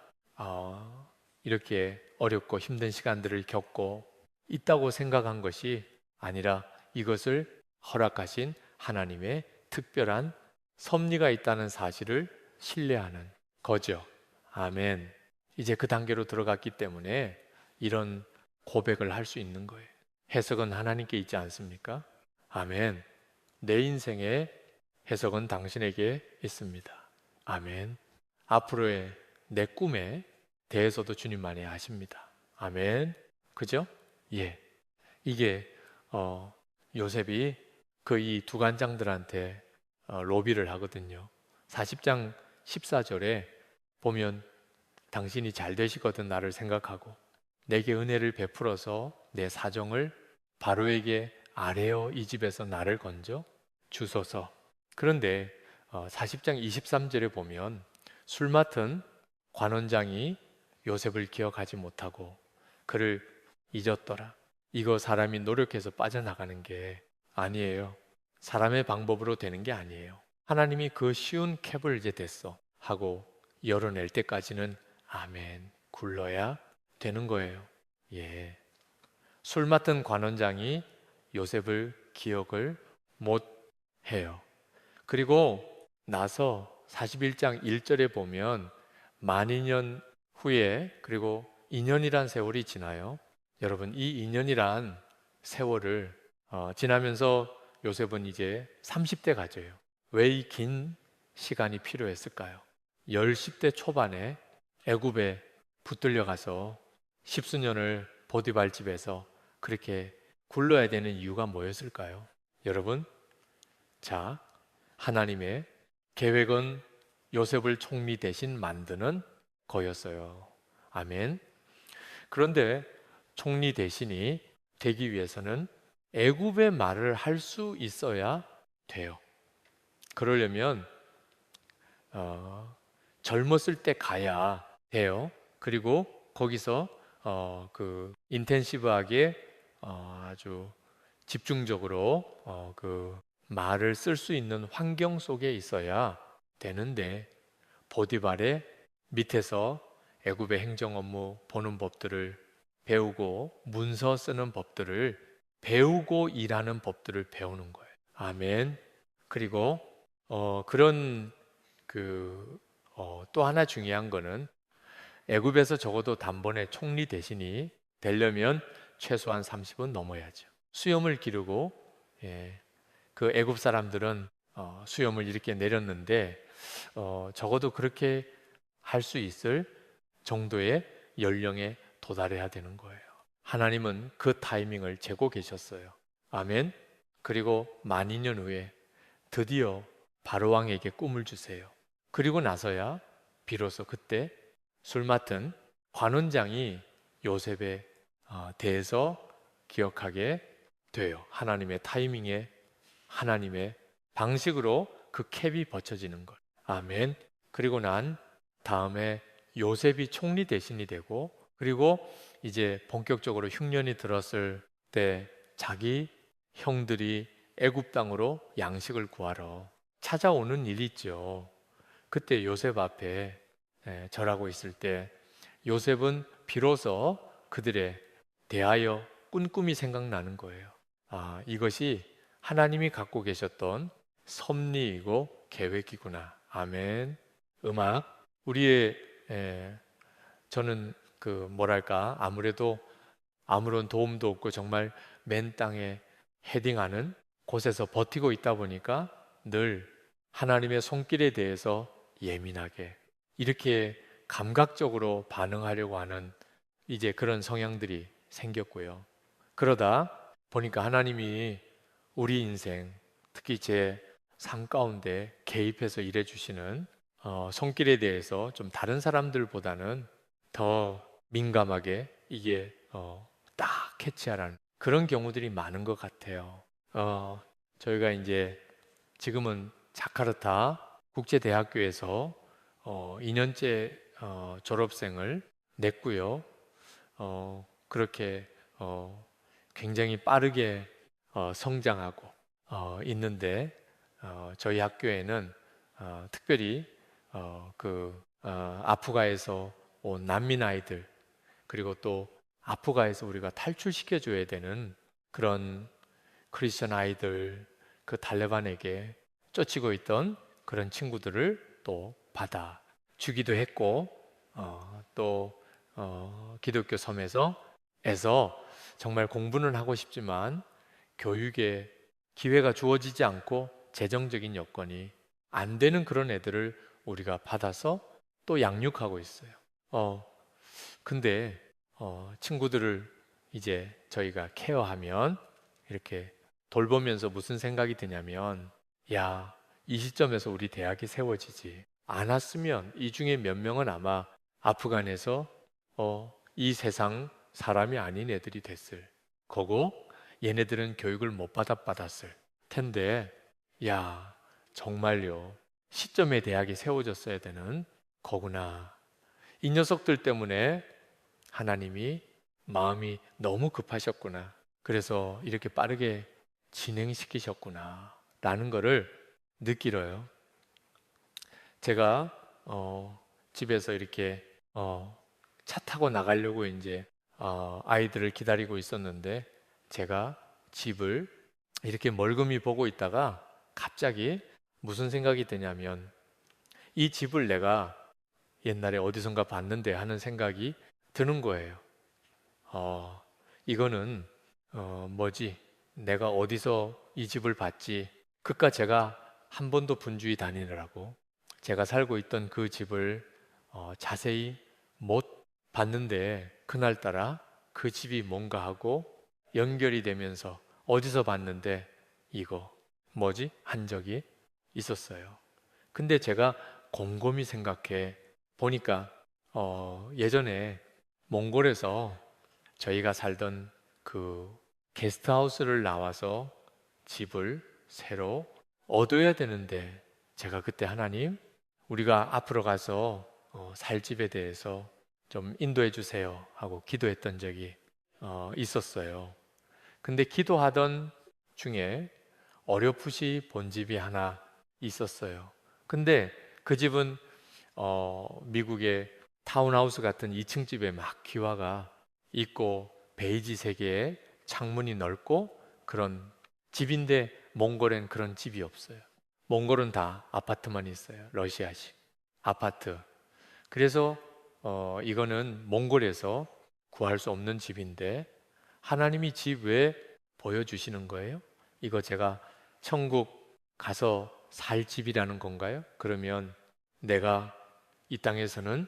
이렇게 어렵고 힘든 시간들을 겪고 있다고 생각한 것이 아니라 이것을 허락하신 하나님의 특별한 섭리가 있다는 사실을 신뢰하는 거죠. 아멘. 이제 그 단계로 들어갔기 때문에 이런 고백을 할 수 있는 거예요. 해석은 하나님께 있지 않습니까? 아멘. 내 인생의 해석은 당신에게 있습니다. 아멘. 앞으로의 내 꿈에 대해서도 주님만이 아십니다. 아멘. 그죠? 예. 이게 요셉이 그 이 두관장들한테 로비를 하거든요. 40장 14절에 보면 당신이 잘 되시거든 나를 생각하고 내게 은혜를 베풀어서 내 사정을 바로에게 아뢰어 이 집에서 나를 건져 주소서. 그런데 40장 23절에 보면 술 맡은 관원장이 요셉을 기억하지 못하고 그를 잊었더라. 이거 사람이 노력해서 빠져나가는 게 아니에요. 사람의 방법으로 되는 게 아니에요. 하나님이 그 쉬운 캡을 이제 됐어 하고 열어낼 때까지는 아멘 굴러야 되는 거예요. 예. 술 맡은 관원장이 요셉을 기억을 못 해요. 그리고 나서 41장 1절에 보면 만 2년 후에 그리고 2년이란 세월이 지나요. 여러분 이 2년이란 세월을 지나면서 요셉은 이제 30대 가져요. 왜 이 긴 시간이 필요했을까요? 10대 초반에 애굽에 붙들려 가서 십수년을 보디발 집에서 그렇게 굴러야 되는 이유가 뭐였을까요? 여러분, 자, 하나님의 계획은 요셉을 총리 대신 만드는 거였어요. 아멘. 그런데 총리 대신이 되기 위해서는 애굽의 말을 할 수 있어야 돼요. 그러려면 젊었을 때 가야 돼요. 그리고 거기서 그 인텐시브하게 아주 집중적으로 그 말을 쓸 수 있는 환경 속에 있어야 되는데 보디발의 밑에서 애굽의 행정 업무 보는 법들을 배우고 문서 쓰는 법들을 배우고 일하는 법들을 배우는 거예요. 아멘. 그리고 그런 또 하나 중요한 거는 애굽에서 적어도 단번에 총리 대신이 되려면 최소한 30은 넘어야죠. 수염을 기르고 그 애굽 사람들은 수염을 이렇게 내렸는데 적어도 그렇게 할 수 있을 정도의 연령에 도달해야 되는 거예요. 하나님은 그 타이밍을 재고 계셨어요. 아멘. 그리고 만 2년 후에 드디어 바로왕에게 꿈을 주세요. 그리고 나서야 비로소 그때 술 맡은 관원장이 요셉에 대해서 기억하게 돼요. 하나님의 타이밍에 하나님의 방식으로 그 캡이 벗겨지는 것. 아멘. 그리고 난 다음에 요셉이 총리 대신이 되고 그리고 이제 본격적으로 흉년이 들었을 때 자기 형들이 애굽 땅으로 양식을 구하러 찾아오는 일이 있죠. 그때 요셉 앞에 절하고 있을 때 요셉은 비로소 그들에 대하여 꾼 꿈이 생각나는 거예요. 아, 이것이 하나님이 갖고 계셨던 섭리이고 계획이구나. 아멘. 음악 우리의 저는 그 뭐랄까 아무래도 아무런 도움도 없고 정말 맨 땅에 헤딩하는 곳에서 버티고 있다 보니까 늘 하나님의 손길에 대해서 예민하게 이렇게 감각적으로 반응하려고 하는 이제 그런 성향들이 생겼고요. 그러다 보니까 하나님이 우리 인생 특히 제 삶 가운데 개입해서 일해 주시는 손길에 대해서 좀 다른 사람들보다는 더 민감하게 이게 딱 캐치하라는 그런 경우들이 많은 것 같아요. 저희가 이제 지금은 자카르타 국제대학교에서 2년째 졸업생을 냈고요. 그렇게 굉장히 빠르게 성장하고 있는데, 저희 학교에는 특별히 아프가에서 온 난민 아이들, 그리고 또 아프가에서 우리가 탈출시켜 줘야 되는 그런 크리스천 아이들, 그 탈레반에게 쫓기고 있던 그런 친구들을 또 받아 주기도 했고, 또 기독교 섬에서 정말 공부는 하고 싶지만 교육에 기회가 주어지지 않고 재정적인 여건이 안 되는 그런 애들을 우리가 받아서 또 양육하고 있어요. 근데 친구들을 이제 저희가 케어하면, 이렇게 돌보면서 무슨 생각이 드냐면, 야, 이 시점에서 우리 대학이 세워지지 않았으면 이 중에 몇 명은 아마 아프간에서 이 세상 사람이 아닌 애들이 됐을 거고, 얘네들은 교육을 못 받았을 텐데, 야, 정말요, 시점에 대학이 세워졌어야 되는 거구나. 이 녀석들 때문에 하나님이 마음이 너무 급하셨구나. 그래서 이렇게 빠르게 진행시키셨구나. 라는 거를 느끼러요. 제가 집에서 이렇게 차 타고 나가려고 이제 아이들을 기다리고 있었는데, 제가 집을 이렇게 멀금히 보고 있다가 갑자기 무슨 생각이 드냐면, 이 집을 내가 옛날에 어디선가 봤는데 하는 생각이 드는 거예요. 이거는 뭐지? 내가 어디서 이 집을 봤지? 그깟 제가 한 번도 분주히 다니느라고 제가 살고 있던 그 집을 자세히 못 봤는데, 그날따라 그 집이 뭔가 하고 연결이 되면서 어디서 봤는데 이거 뭐지? 한 적이 있었어요. 근데 제가 곰곰이 생각해 보니까 예전에 몽골에서 저희가 살던 그 게스트하우스를 나와서 집을 새로 얻어야 되는데, 제가 그때 하나님, 우리가 앞으로 가서 살 집에 대해서 좀 인도해 주세요 하고 기도했던 적이 있었어요. 근데 기도하던 중에 어렴풋이 본 집이 하나 있었어요. 근데 그 집은 미국의 타운하우스 같은 2층 집에 막 기와가 있고 베이지 색의 창문이 넓고 그런 집인데, 몽골엔 그런 집이 없어요. 몽골은 다 아파트만 있어요. 러시아식 아파트. 그래서 이거는 몽골에서 구할 수 없는 집인데, 하나님이 집 왜 보여주시는 거예요? 이거 제가 천국 가서 살 집이라는 건가요? 그러면 내가 이 땅에서는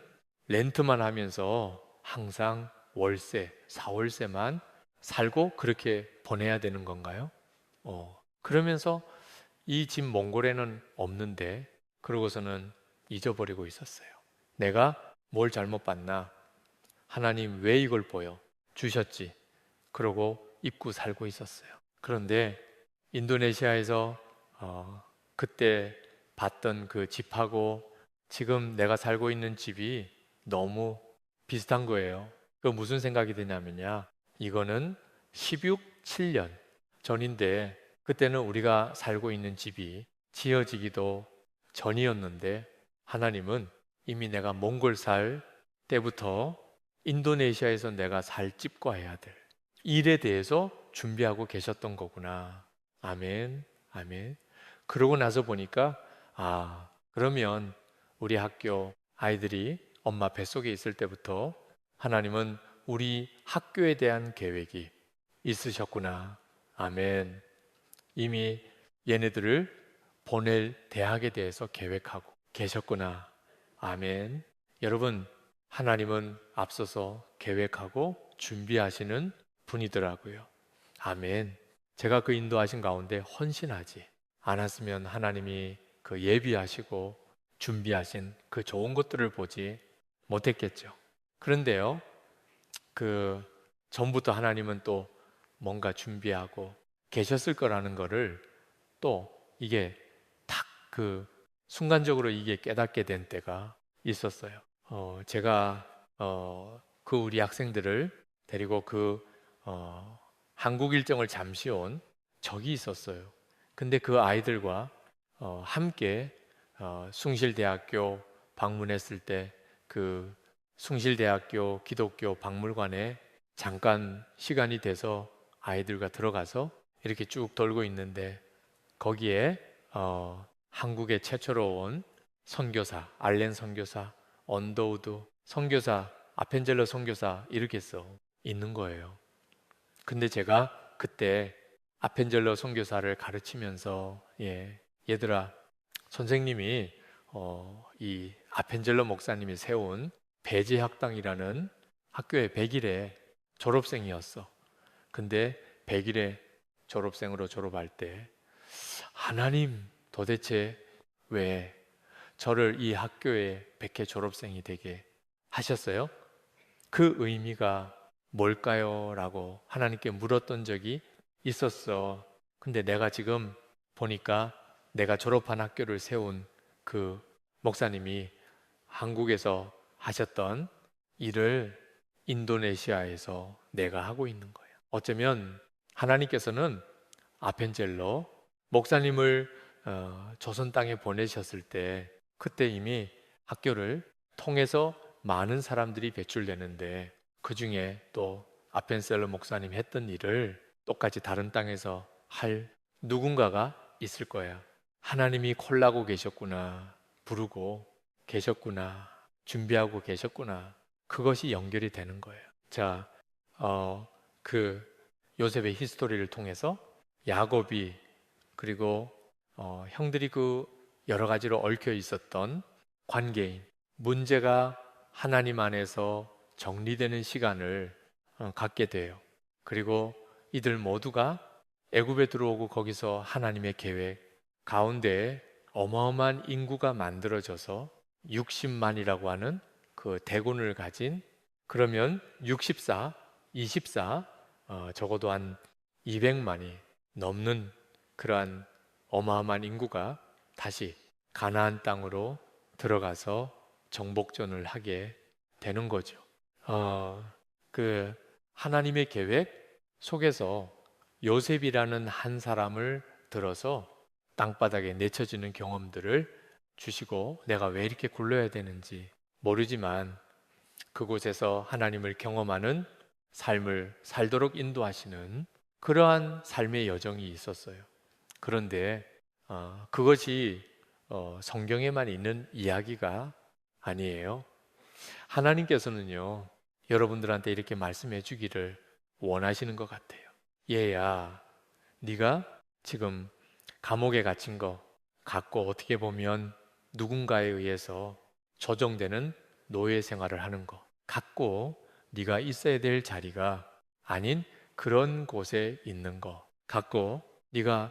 렌트만 하면서 항상 월세, 4월세만 살고 그렇게 보내야 되는 건가요? 그러면서 이 집 몽골에는 없는데, 그러고서는 잊어버리고 있었어요. 내가 뭘 잘못 봤나? 하나님 왜 이걸 보여 주셨지? 그러고 입고 살고 있었어요. 그런데 인도네시아에서 그때 봤던 그 집하고 지금 내가 살고 있는 집이 너무 비슷한 거예요. 그 무슨 생각이 드냐면요, 이거는 16, 7년 전인데, 그때는 우리가 살고 있는 집이 지어지기도 전이었는데, 하나님은 이미 내가 몽골 살 때부터 인도네시아에서 내가 살 집과 해야 될 일에 대해서 준비하고 계셨던 거구나. 아멘, 아멘. 그러고 나서 보니까, 그러면 우리 학교 아이들이 엄마 뱃속에 있을 때부터 하나님은 우리 학교에 대한 계획이 있으셨구나. 아멘. 이미 얘네들을 보낼 대학에 대해서 계획하고 계셨구나. 아멘. 여러분, 하나님은 앞서서 계획하고 준비하시는 분이더라고요. 아멘. 제가 그 인도하신 가운데 헌신하지 않았으면 하나님이 그 예비하시고 준비하신 그 좋은 것들을 보지 못했겠죠. 그런데요, 그 전부터 하나님은 또 뭔가 준비하고 계셨을 거라는 거를 또 이게 탁 그 순간적으로 이게 깨닫게 된 때가 있었어요. 제가 그 우리 학생들을 데리고 한국 일정을 잠시 온 적이 있었어요. 근데 그 아이들과 함께 숭실대학교 방문했을 때 그 숭실대학교 기독교 박물관에 잠깐 시간이 돼서 아이들과 들어가서 이렇게 쭉 돌고 있는데 거기에 한국에 최초로 온 선교사, 알렌 선교사, 언더우드 선교사, 아펜젤러 선교사 이렇게 써 있는 거예요. 근데 제가 그때 아펜젤러 선교사를 가르치면서 얘들아, 선생님이 이 아펜젤러 목사님이 세운 배제학당이라는 학교의 100일에 졸업생이었어. 근데 100일에 졸업생으로 졸업할 때 하나님 도대체 왜 저를 이 학교의 100회 졸업생이 되게 하셨어요? 그 의미가 뭘까요? 라고 하나님께 물었던 적이 있었어. 근데 내가 지금 보니까 내가 졸업한 학교를 세운 그 목사님이 한국에서 하셨던 일을 인도네시아에서 내가 하고 있는 거예요. 어쩌면 하나님께서는 아펜젤러 목사님을 조선 땅에 보내셨을 때 그때 이미 학교를 통해서 많은 사람들이 배출되는데 그 중에 또 아펜셀러 목사님 했던 일을 똑같이 다른 땅에서 할 누군가가 있을 거야. 하나님이 콜라고 계셨구나, 부르고 계셨구나, 준비하고 계셨구나. 그것이 연결이 되는 거예요. 자, 그 요셉의 히스토리를 통해서 야곱이 그리고 형들이 그 여러 가지로 얽혀 있었던 관계인 문제가 하나님 안에서 정리되는 시간을 갖게 돼요. 그리고 이들 모두가 애굽에 들어오고 거기서 하나님의 계획 가운데 어마어마한 인구가 만들어져서 60만이라고 하는 그 대군을 가진 그러면 64, 24 적어도 한 200만이 넘는 그러한 어마어마한 인구가 다시 가나안 땅으로 들어가서 정복전을 하게 되는 거죠. 그 하나님의 계획 속에서 요셉이라는 한 사람을 들어서 땅바닥에 내쳐지는 경험들을 주시고 내가 왜 이렇게 굴러야 되는지 모르지만 그곳에서 하나님을 경험하는 삶을 살도록 인도하시는 그러한 삶의 여정이 있었어요. 그런데 그것이 성경에만 있는 이야기가 아니에요. 하나님께서는요, 여러분들한테 이렇게 말씀해 주기를 원하시는 것 같아요. 얘야, 네가 지금 감옥에 갇힌 거 갖고 어떻게 보면 누군가에 의해서 조정되는 노예 생활을 하는 거 갖고 네가 있어야 될 자리가 아닌 그런 곳에 있는 거 갖고 네가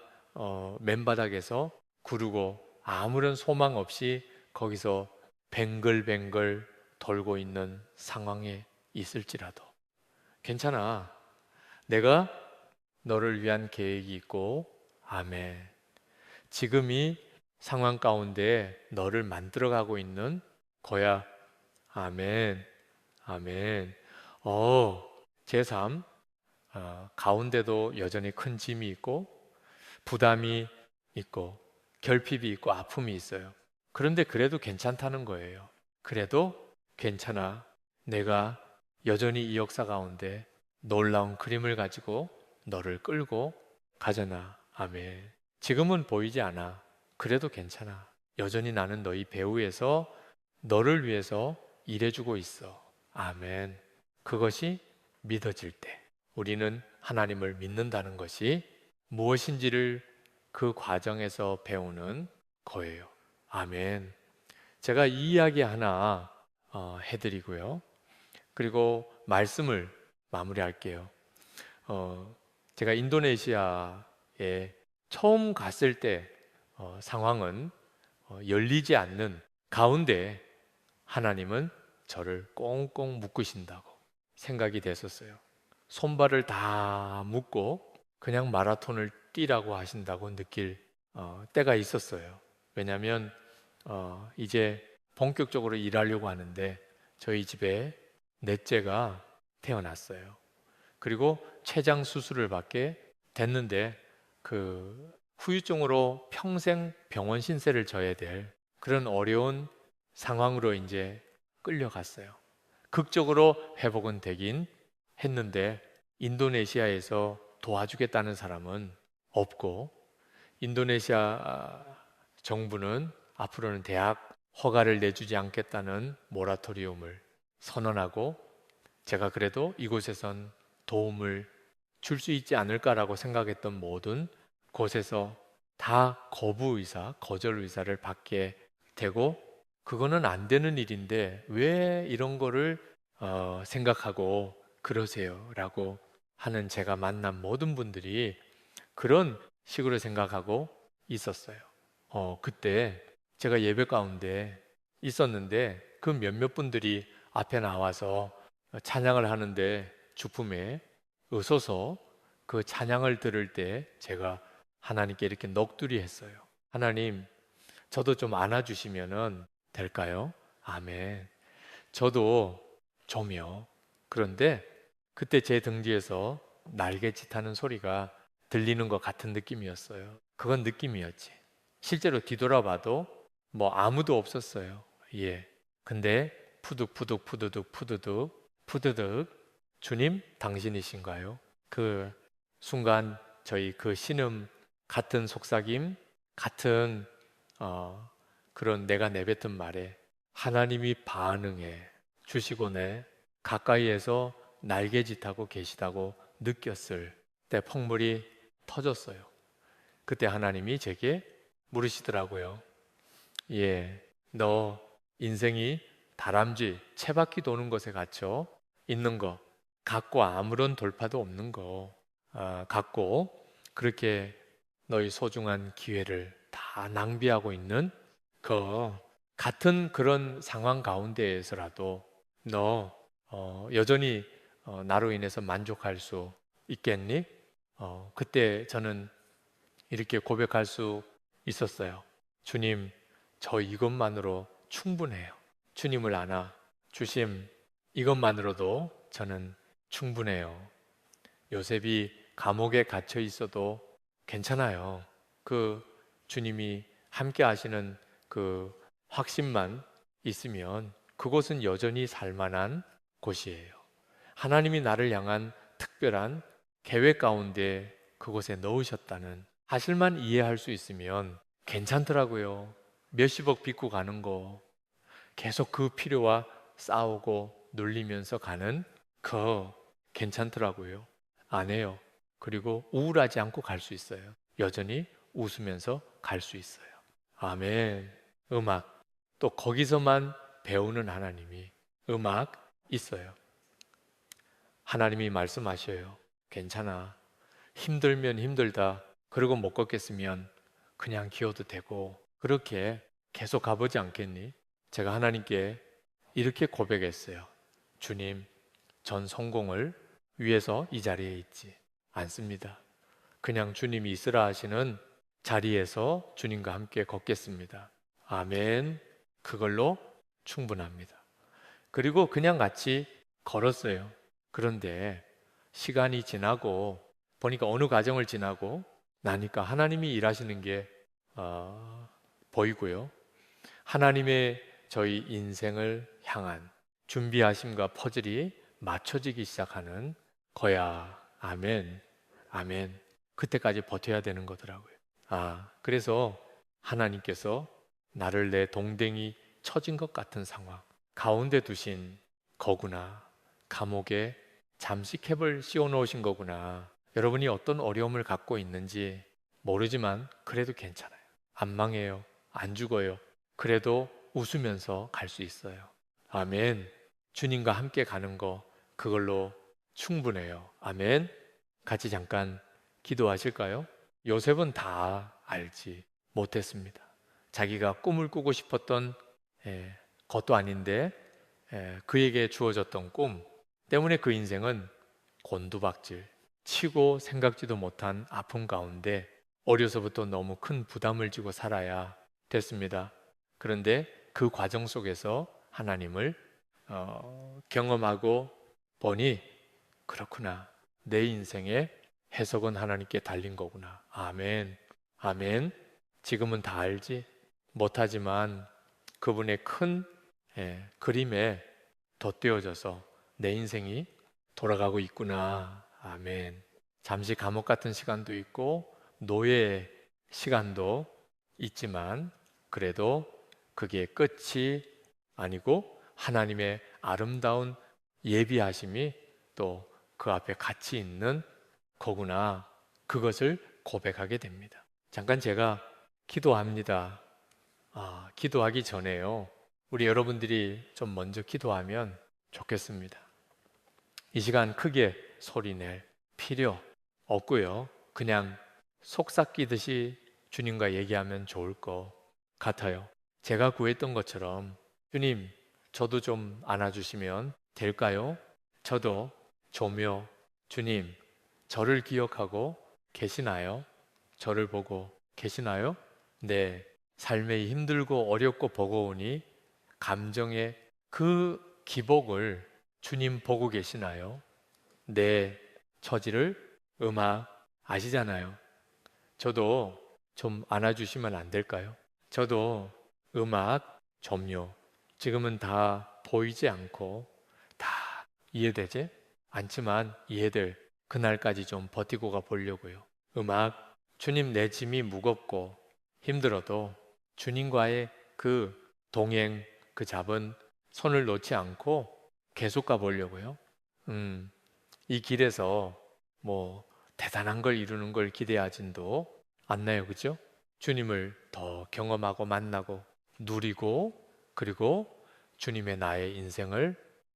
맨바닥에서 구르고 아무런 소망 없이 거기서 뱅글뱅글 돌고 있는 상황에 있을지라도 괜찮아. 내가 너를 위한 계획이 있고, 아멘. 지금 이 상황 가운데 너를 만들어가고 있는 거야. 아멘. 아멘. 제3, 가운데도 여전히 큰 짐이 있고, 부담이 있고, 결핍이 있고, 아픔이 있어요. 그런데 그래도 괜찮다는 거예요. 그래도 괜찮아. 내가 여전히 이 역사 가운데 놀라운 그림을 가지고 너를 끌고 가잖아. 아멘. 지금은 보이지 않아. 그래도 괜찮아. 여전히 나는 너희 배후에서 너를 위해서 일해주고 있어. 아멘. 그것이 믿어질 때 우리는 하나님을 믿는다는 것이 무엇인지를 그 과정에서 배우는 거예요. 아멘. 제가 이 이야기 하나 해드리고요. 그리고 말씀을 마무리할게요. 제가 인도네시아에 처음 갔을 때 상황은 열리지 않는 가운데 하나님은 저를 꽁꽁 묶으신다고 생각이 됐었어요. 손발을 다 묶고 그냥 마라톤을 뛰라고 하신다고 느낄 때가 있었어요. 왜냐하면 이제 본격적으로 일하려고 하는데 저희 집에 넷째가 태어났어요. 그리고 췌장 수술을 받게 됐는데 그 후유증으로 평생 병원 신세를 져야 될 그런 어려운 상황으로 이제 끌려갔어요. 극적으로 회복은 되긴 했는데 인도네시아에서 도와주겠다는 사람은 없고 인도네시아 정부는 앞으로는 대학 허가를 내주지 않겠다는 모라토리움을 선언하고 제가 그래도 이곳에선 도움을 줄 수 있지 않을까라고 생각했던 모든 곳에서 다 거부 의사, 거절 의사를 받게 되고 그거는 안 되는 일인데 왜 이런 거를 생각하고 그러세요? 라고 하는 제가 만난 모든 분들이 그런 식으로 생각하고 있었어요. 그때 제가 예배 가운데 있었는데 그 몇몇 분들이 앞에 나와서 찬양을 하는데 주품에 서서 그 찬양을 들을 때 제가 하나님께 이렇게 넋두리 했어요. 하나님, 저도 좀 안아주시면은 될까요? 아멘. 저도 좀요. 그런데 그때 제 등 뒤에서 날개짓하는 소리가 들리는 것 같은 느낌이었어요. 그건 느낌이었지. 실제로 뒤돌아봐도 뭐 아무도 없었어요. 예. 근데 푸득푸득 푸드득 푸드득 푸드득 주님 당신이신가요? 그 순간 저희 그 신음 같은 속삭임 같은 그런 내가 내뱉은 말에 하나님이 반응해 주시고네 가까이에서 날개짓하고 계시다고 느꼈을 때 펑물이 터졌어요. 그때 하나님이 제게 물으시더라고요. 예, 너 인생이 다람쥐, 채바퀴 도는 것에 갇혀 있는 거, 갖고 아무런 돌파도 없는 거, 갖고 그렇게 너희 소중한 기회를 다 낭비하고 있는 그 같은 그런 상황 가운데에서라도 너 여전히 나로 인해서 만족할 수 있겠니? 그때 저는 이렇게 고백할 수 있었어요. 주님, 저 이것만으로 충분해요. 주님을 안아 주심 이것만으로도 저는 충분해요. 요셉이 감옥에 갇혀 있어도 괜찮아요. 그 주님이 함께 하시는 그 확신만 있으면 그곳은 여전히 살만한 곳이에요. 하나님이 나를 향한 특별한 계획 가운데 그곳에 넣으셨다는 사실만 이해할 수 있으면 괜찮더라고요. 몇십억 빚고 가는 거 계속 그 필요와 싸우고 놀리면서 가는 그 괜찮더라고요. 안 해요. 그리고 우울하지 않고 갈 수 있어요. 여전히 웃으면서 갈 수 있어요. 아멘. 음악. 또 거기서만 배우는 하나님이 음악 있어요. 하나님이 말씀하셔요. 괜찮아. 힘들면 힘들다. 그러고 못 걷겠으면 그냥 기어도 되고 그렇게 계속 가보지 않겠니? 제가 하나님께 이렇게 고백했어요. 주님, 전 성공을 위해서 이 자리에 있지 않습니다. 그냥 주님이 있으라 하시는 자리에서 주님과 함께 걷겠습니다. 아멘. 그걸로 충분합니다. 그리고 그냥 같이 걸었어요. 그런데 시간이 지나고 보니까 어느 과정을 지나고 나니까 하나님이 일하시는 게 보이고요. 하나님의 저희 인생을 향한 준비하심과 퍼즐이 맞춰지기 시작하는 거야. 아멘. 아멘. 그때까지 버텨야 되는 거더라고요. 그래서 하나님께서 나를 내 동댕이 처진 것 같은 상황 가운데 두신 거구나. 감옥에 잠시 캡을 씌워 놓으신 거구나. 여러분이 어떤 어려움을 갖고 있는지 모르지만 그래도 괜찮아요. 안 망해요. 안 죽어요. 그래도 웃으면서 갈 수 있어요. 아멘. 주님과 함께 가는 거 그걸로 충분해요. 아멘. 같이 잠깐 기도하실까요? 요셉은 다 알지 못했습니다. 자기가 꿈을 꾸고 싶었던 것도 아닌데 그에게 주어졌던 꿈 때문에 그 인생은 곤두박질 치고 생각지도 못한 아픔 가운데 어려서부터 너무 큰 부담을 지고 살아야 됐습니다. 그런데 그 과정 속에서 하나님을 경험하고 보니 그렇구나. 내 인생의 해석은 하나님께 달린 거구나. 아멘. 아멘. 지금은 다 알지? 못하지만 그분의 큰 그림에 덧대어져서 내 인생이 돌아가고 있구나. 아멘. 잠시 감옥 같은 시간도 있고 노예의 시간도 있지만 그래도 그게 끝이 아니고 하나님의 아름다운 예비하심이 또 그 앞에 같이 있는 거구나. 그것을 고백하게 됩니다. 잠깐 제가 기도합니다. 기도하기 전에요. 우리 여러분들이 좀 먼저 기도하면 좋겠습니다. 이 시간 크게 소리낼 필요 없고요. 그냥 속삭이듯이 주님과 얘기하면 좋을 것 같아요. 제가 구했던 것처럼 주님, 저도 좀 안아주시면 될까요? 저도 조묘, 주님, 저를 기억하고 계시나요? 저를 보고 계시나요? 네, 삶에 힘들고 어렵고 버거우니 감정의 그 기복을 주님 보고 계시나요? 내 처지를 음악 아시잖아요. 저도 좀 안아주시면 안 될까요? 저도 음악 점요. 지금은 다 보이지 않고 다 이해되지? 않지만 이해될 그날까지 좀 버티고 가 보려고요. 음악, 주님 내 짐이 무겁고 힘들어도 주님과의 그 동행, 그 잡은 손을 놓지 않고 계속 가 보려고요. 이 길에서 뭐 대단한 걸 이루는 걸 기대하진도 않나요, 그죠? 주님을 더 경험하고 만나고 누리고 그리고 주님의 나의 인생을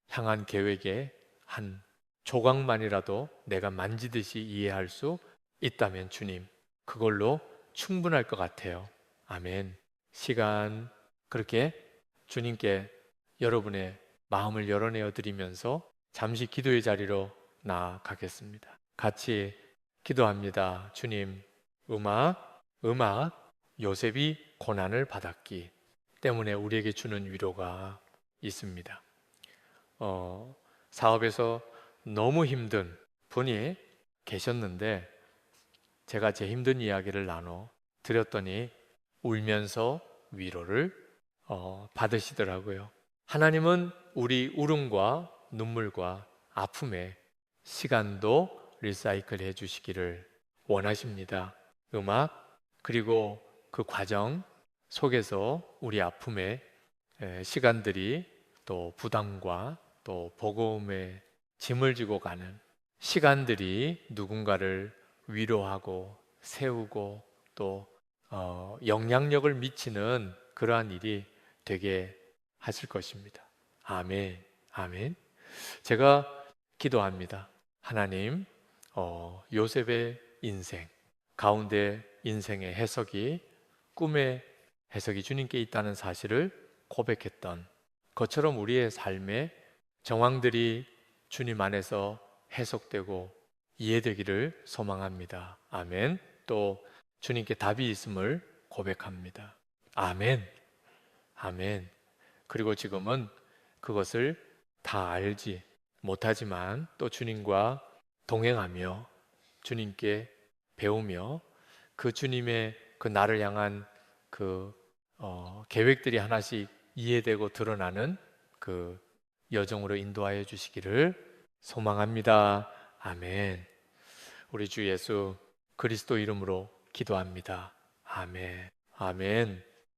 향한 계획의 한 조각만이라도 내가 만지듯이 이해할 수 있다면 주님, 그걸로 충분할 것 같아요. 아멘. 시간 그렇게 주님께 여러분의 마음을 열어내어 드리면서 잠시 기도의 자리로 나아가겠습니다. 같이 기도합니다. 주님, 음악, 요셉이 고난을 받았기 때문에 우리에게 주는 위로가 있습니다. 사업에서 너무 힘든 분이 계셨는데 제가 제 힘든 이야기를 나눠 드렸더니 울면서 위로를 받으시더라고요. 하나님은 우리 울음과 눈물과 아픔의 시간도 리사이클 해주시기를 원하십니다. 음악 그리고 그 과정 속에서 우리 아픔의 시간들이 또 부담과 또 버거움의 짐을 지고 가는 시간들이 누군가를 위로하고 세우고 또 영향력을 미치는 그러한 일이 되게 하실 것입니다. 아멘, 아멘. 제가 기도합니다. 하나님, 요셉의 인생 가운데 인생의 해석이 꿈의 해석이 주님께 있다는 사실을 고백했던 것처럼 우리의 삶의 정황들이 주님 안에서 해석되고 이해되기를 소망합니다. 아멘. 또 주님께 답이 있음을 고백합니다. 아멘. 아멘. 그리고 지금은 그것을 다 알지 못하지만 또 주님과 동행하며 주님께 배우며 그 주님의 그 나를 향한 그 계획들이 하나씩 이해되고 드러나는 그 여정으로 인도하여 주시기를 소망합니다. 아멘. 우리 주 예수 그리스도 이름으로 기도합니다. 아멘. 아멘.